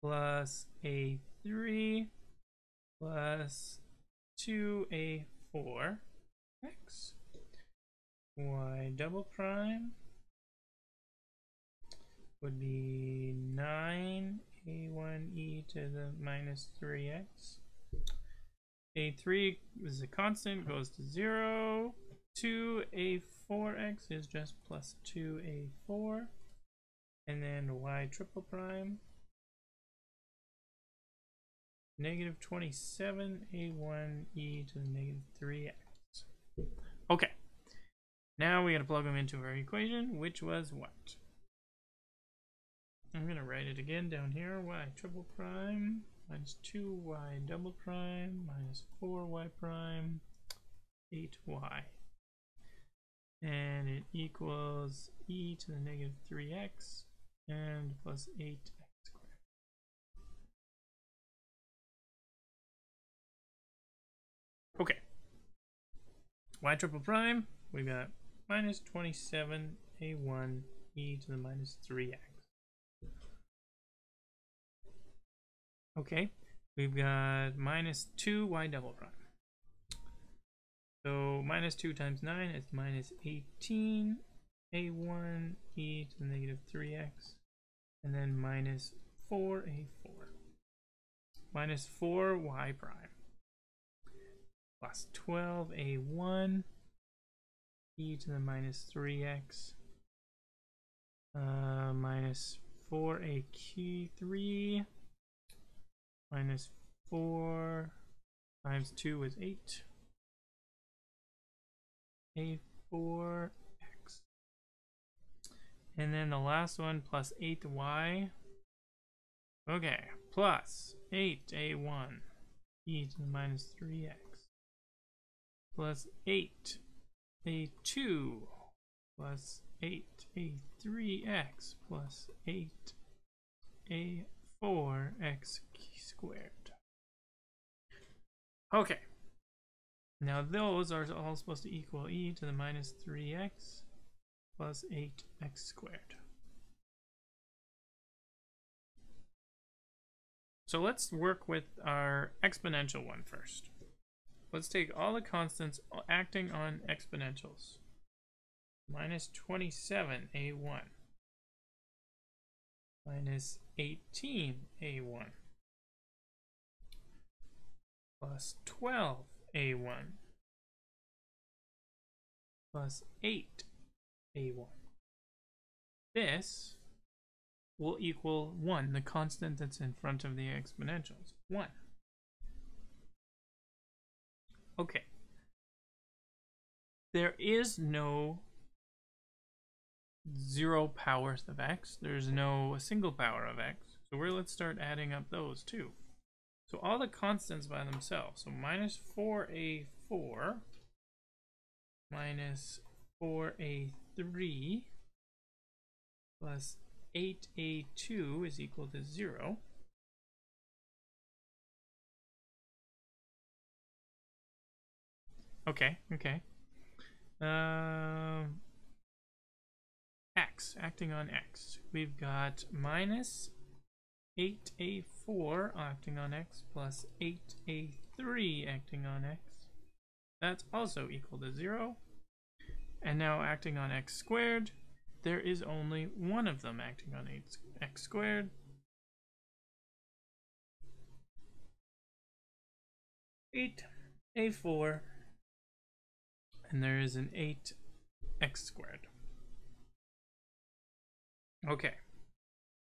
plus a3 plus 2a4x, y double prime would be 9a1e to the minus 3x. A3 is a constant, goes to 0. 2a4x is just plus 2a4. And then y triple prime, negative 27a1e to the negative 3x. Okay, now we got to plug them into our equation, which was what? I'm going to write it again down here. Y triple prime minus 2y double prime minus 4y prime 8y. And it equals e to the negative 3x and plus 8x squared. Okay. Y triple prime, we got minus 27a1 e to the minus 3x. Okay, we've got minus 2y double prime. So minus 2 times 9 is minus 18 a1 e to the negative 3x, and then minus 4a4 minus 4y prime plus 12a1 e to the minus 3x minus 4a3 minus 4 times 2 is 8 a4x, and then the last one plus 8y, okay, plus 8a1 e to the minus 3x plus 8a2 plus 8a3x plus 8a4x squared. Okay. Now those are all supposed to equal e to the minus 3x plus 8x squared. So let's work with our exponential one first. Let's take all the constants acting on exponentials. Minus 27a1 minus 18a1 plus 12a1 plus 8a1. This will equal 1, the constant that's in front of the exponentials. 1. Okay. There is no 0 powers of x. There's no single power of x. So let's start adding up those too. So all the constants by themselves. So minus 4a4 minus 4a3 plus 8a2 is equal to 0. Okay. X, acting on X. We've got minus 8a4 acting on X plus 8a3 acting on X. That's also equal to 0. And now acting on X squared, there is only one of them acting on X squared. 8a4, and there is an 8x squared. Okay,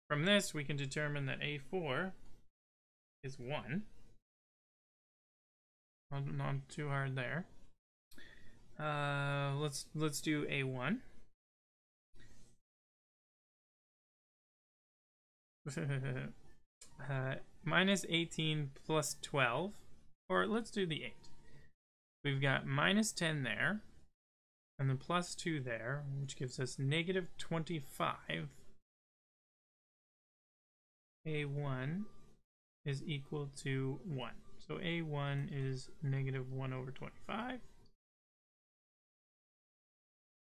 from this we can determine that a4 is 1. Not too hard there. Let's do a1. Minus 18 plus 12, or let's do the 8. We've got minus 10 there, and then plus 2 there, which gives us negative 25. A1 is equal to 1. So A1 is negative 1 over 25.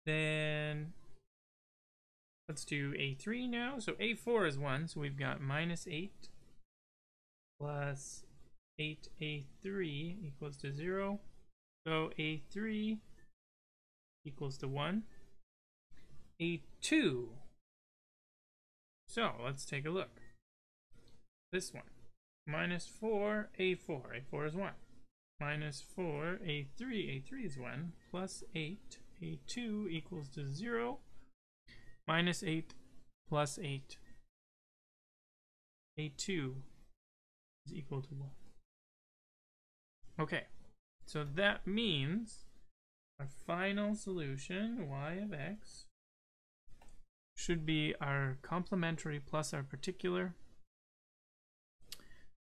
Then let's do A3 now. So A4 is 1, so we've got minus 8 plus 8A3 equals to 0. So A3 equals to 1. A2. So let's take a look. This one. Minus 4, A4. A4 is 1. Minus 4, A3. A3 is 1. Plus 8, A2 equals to 0. Minus 8 plus 8. A2 is equal to 1. Okay, so that means our final solution, y of x, should be our complementary plus our particular.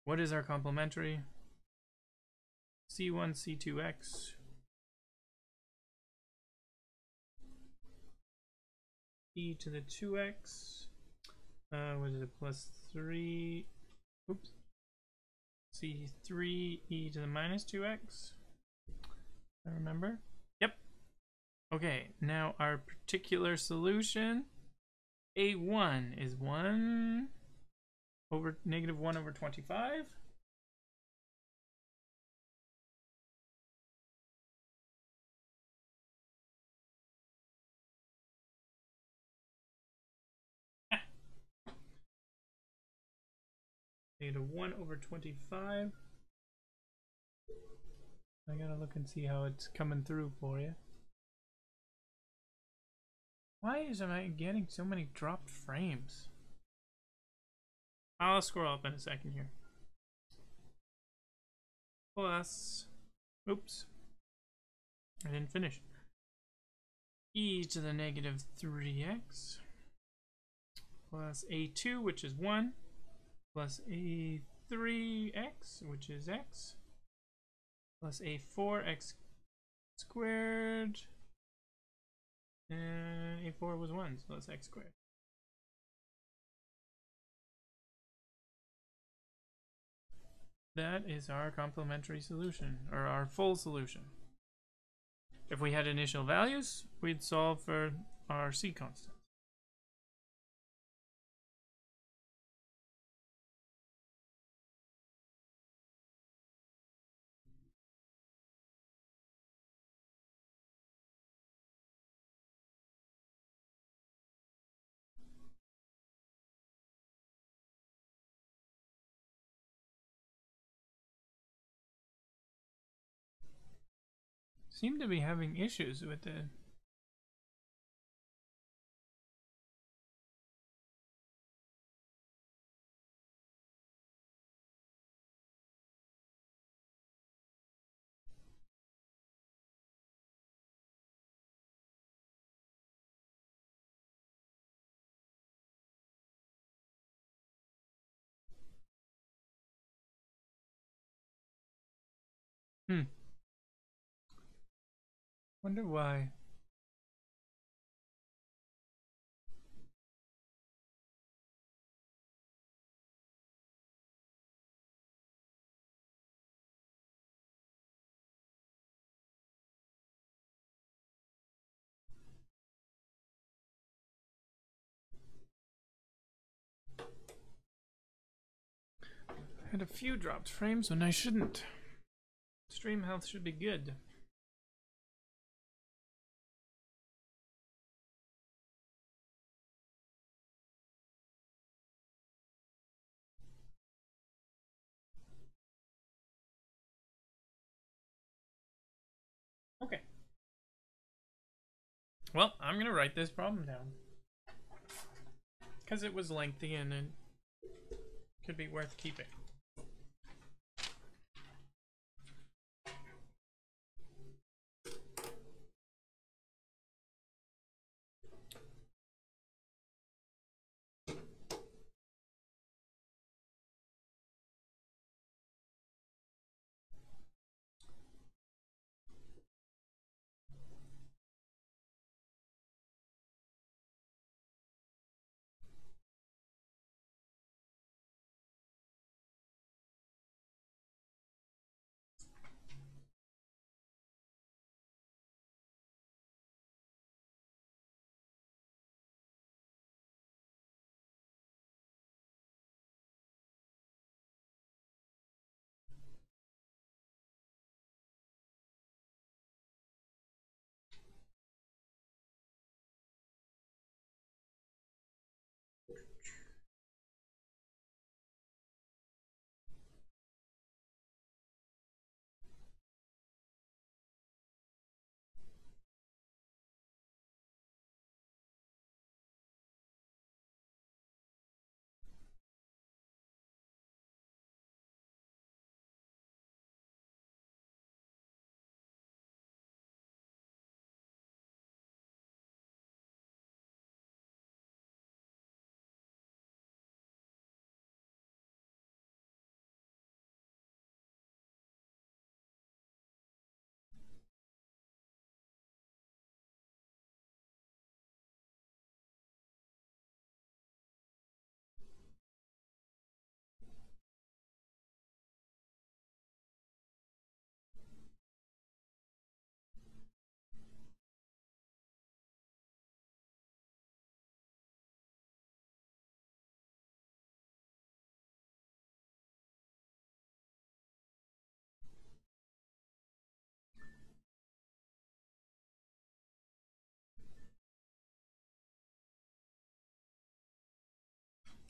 What is our complementary? C1, C2x. E to the 2x. What is it? Plus 3. Oops. C3 e to the minus 2x. I remember. Yep. Okay, now our particular solution. A1 is 1 over negative 1 over 25. Negative 1 over 25. I gotta look and see how it's coming through for you. Why am I getting so many dropped frames? I'll scroll up in a second here. Plus, oops, I didn't finish. E to the negative 3x plus A2, which is 1, plus A3x, which is x, plus A4x squared, and A4 was 1, so that's x squared. That is our complementary solution, or our full solution. If we had initial values, we'd solve for our C constant. Seem to be having issues with it. Wonder why. I had a few dropped frames when I shouldn't. Stream health should be good. Okay. Well, I'm gonna write this problem down because it was lengthy and it could be worth keeping.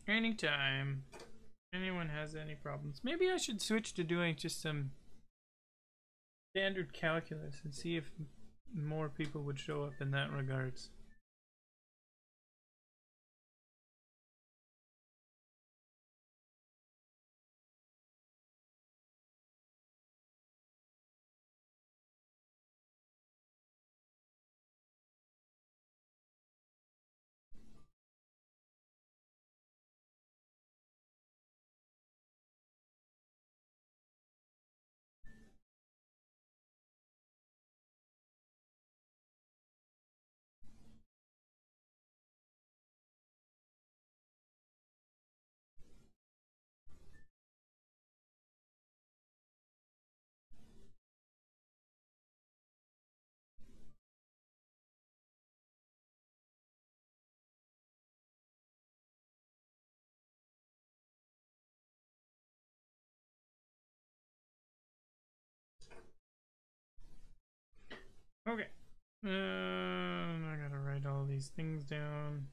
Anytime. Anyone has any problems. Maybe I should switch to doing just some standard calculus and see if more people would show up in that regards. Okay. I gotta write all these things down.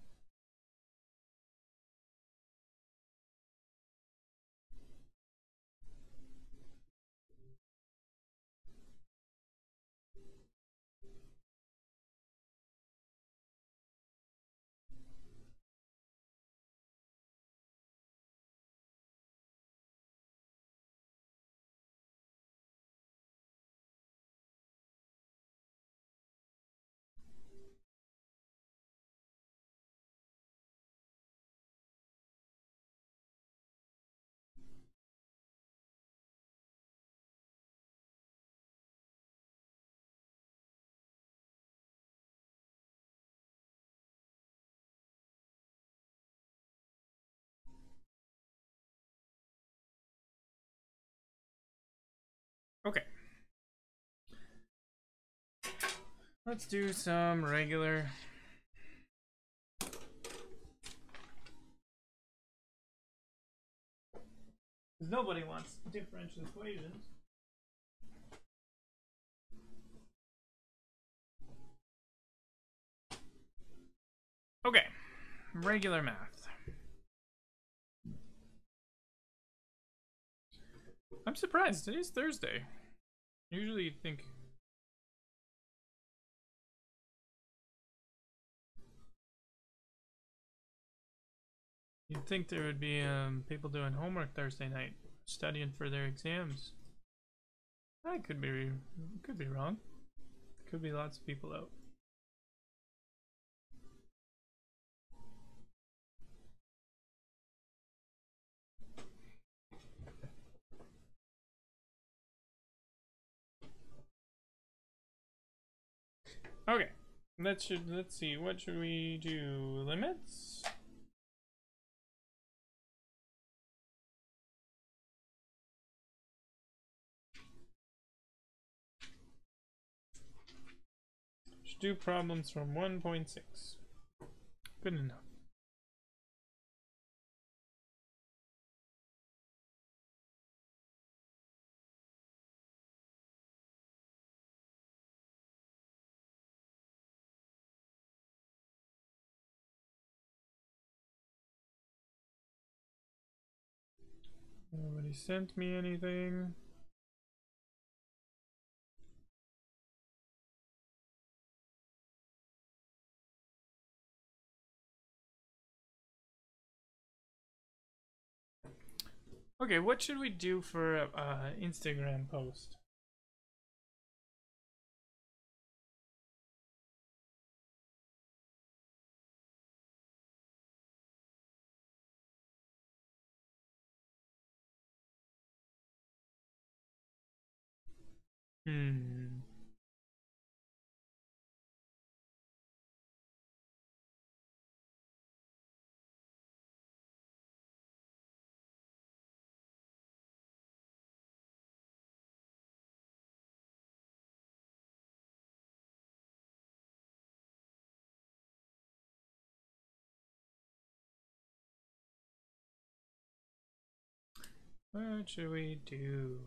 Okay. Let's do some regular. Because nobody wants differential equations. Okay, regular math. I'm surprised, today's Thursday. Usually you'd think... You'd think there would be people doing homework Thursday night, studying for their exams. I could be wrong. Could be lots of people out. Okay, let's see. What should we do? Limits. Should do problems from 1.6. Good enough. Nobody sent me anything. Okay, what should we do for a Instagram post? What should we do?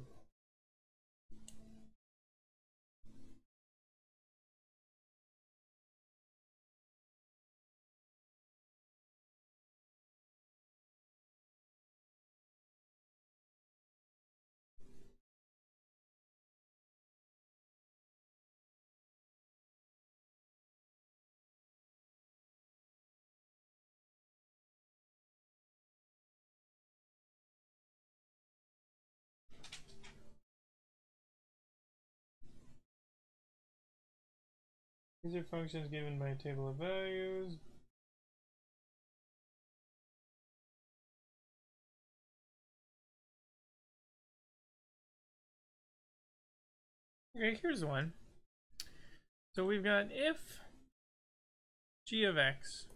These are functions given by a table of values. Okay, here's one. So we've got if g of x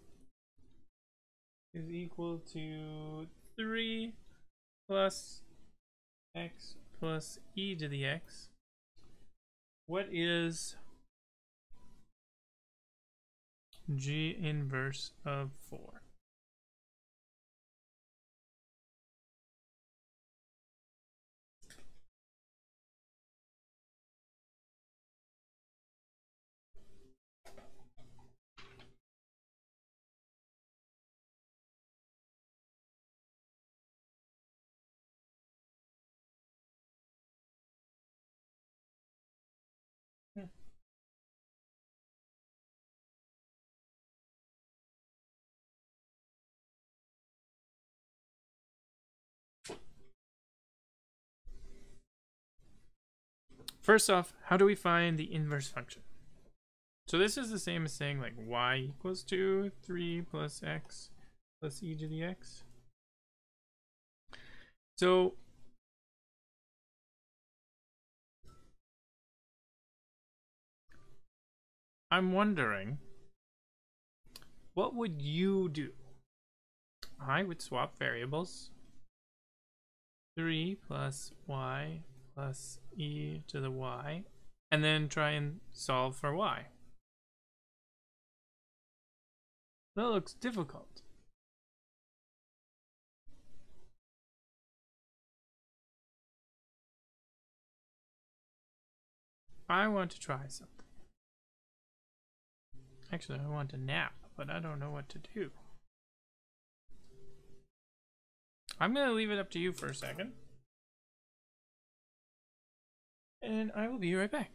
is equal to 3 plus x plus e to the x, what is g inverse of 4? First off, how do we find the inverse function? So this is the same as saying like y equals to 3 plus x plus e to the x. So I'm wondering, what would you do? I would swap variables. 3 plus y plus e to the y, and then try and solve for y. That looks difficult. I want to try something. Actually, I want to nap, but I don't know what to do. I'm going to leave it up to you for a second. And I will be right back.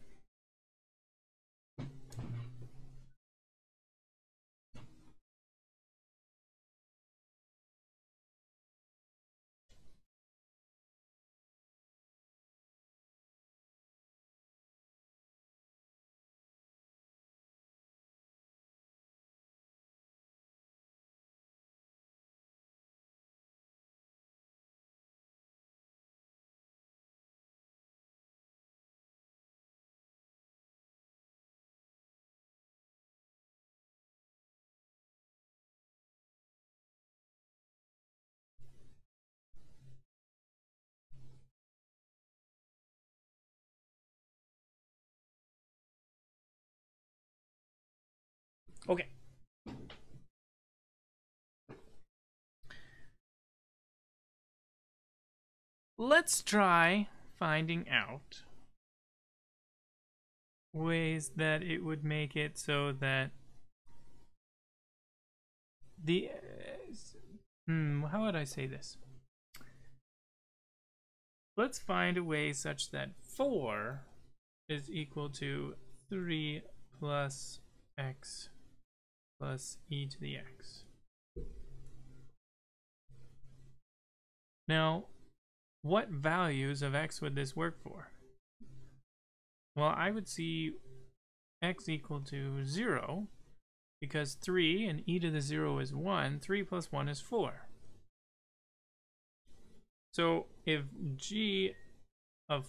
Okay. Let's try finding out ways that it would make it so that the how would I say this? Let's find a way such that 4 is equal to 3 plus x plus e to the x. Now, what values of x would this work for? Well, I would see x equal to 0 because 3 and e to the 0 is 1. 3 plus 1 is 4. So if g of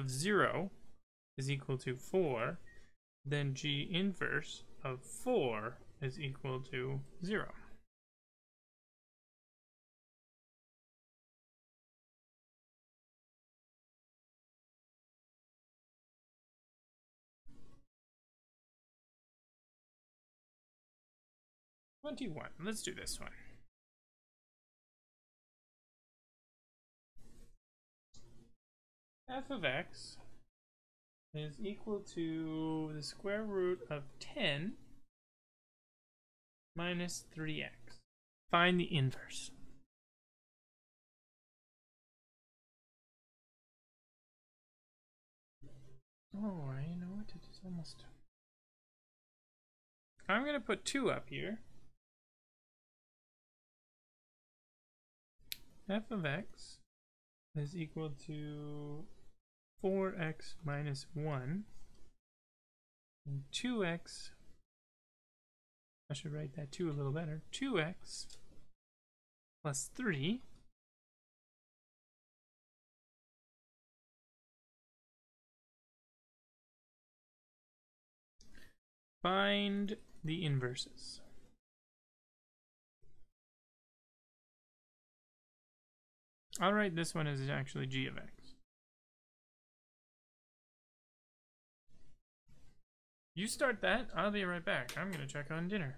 0 is equal to 4, then g inverse of 4 is equal to 0. Let's do this one. F of x is equal to the square root of 10 minus 3x. Find the inverse. Oh, I know what it is almost. I'm going to put 2 up here. F of x is equal to 4x minus 1 and 2x. I should write that 2 a little better. 2x plus 3 find the inverses. I'll write this one as actually g of x. You start that, I'll be right back. I'm going to check on dinner.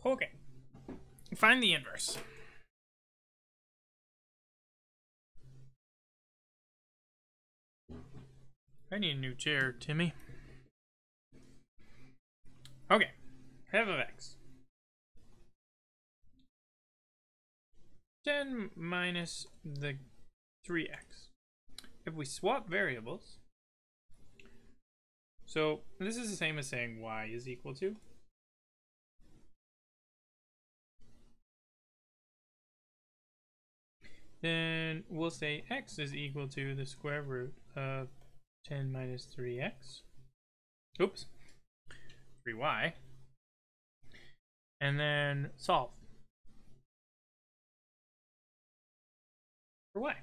Okay. Find the inverse. I need a new chair, Timmy. Okay. F of x. 10 minus the 3x. If we swap variables, so this is the same as saying y is equal to. Then we'll say x is equal to the square root of 10 minus 3x. Oops. 3y. And then solve for y.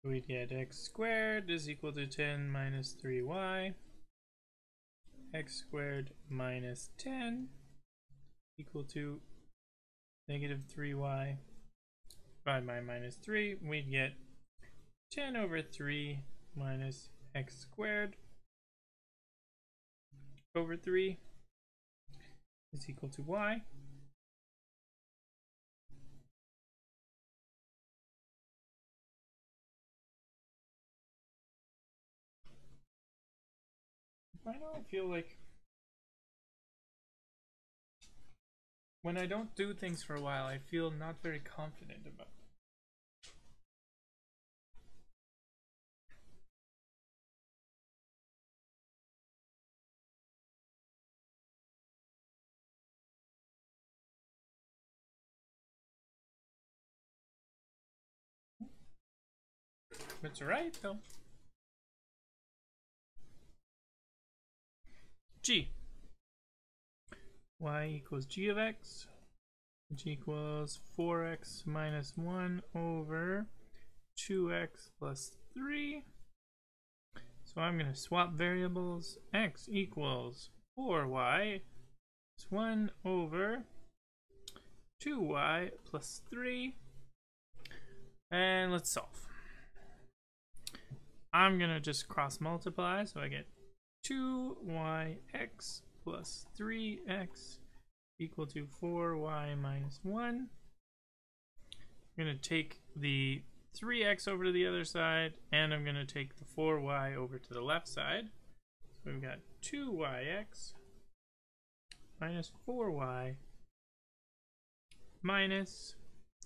We get x squared is equal to 10 minus 3y. X squared minus 10 equal to negative 3y divided by minus 3. We'd get 10 over 3 minus x squared over 3 is equal to y. Why do I feel like when I don't do things for a while, I feel not very confident about them? It's right though. G. Y equals g of x, which equals 4x minus 1 over 2x plus 3. So I'm going to swap variables. X equals 4y plus 1 over 2y plus 3. And let's solve. I'm going to just cross multiply, so I get 2yx plus 3x equal to 4y minus 1. I'm going to take the 3x over to the other side, and I'm going to take the 4y over to the left side. So we've got 2yx minus 4y minus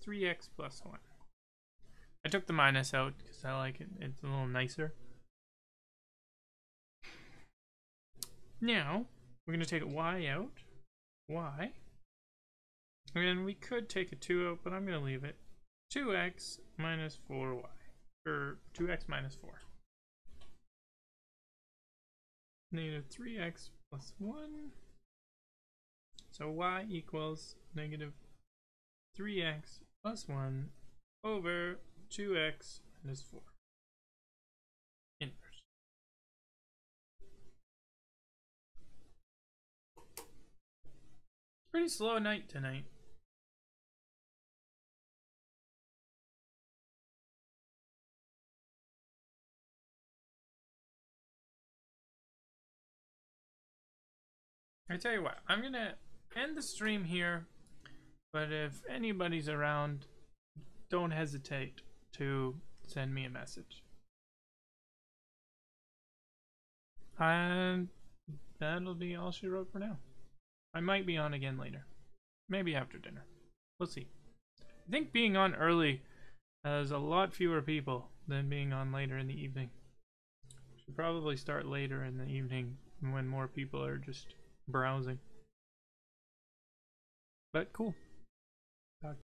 3x plus 1. I took the minus out because I like it. It's a little nicer. Now, we're going to take y out. Y. And we could take a 2 out, but I'm going to leave it. 2x minus 4y. Or 2x minus 4. Negative 3x plus 1. So y equals negative 3x plus 1 over 2x minus 4. Inverse. Pretty slow night tonight. I tell you what, I'm gonna end the stream here, but if anybody's around, don't hesitate to send me a message. And that'll be all she wrote for now. I might be on again later. Maybe after dinner. We'll see. I think being on early has a lot fewer people than being on later in the evening. Should probably start later in the evening when more people are just browsing. But cool.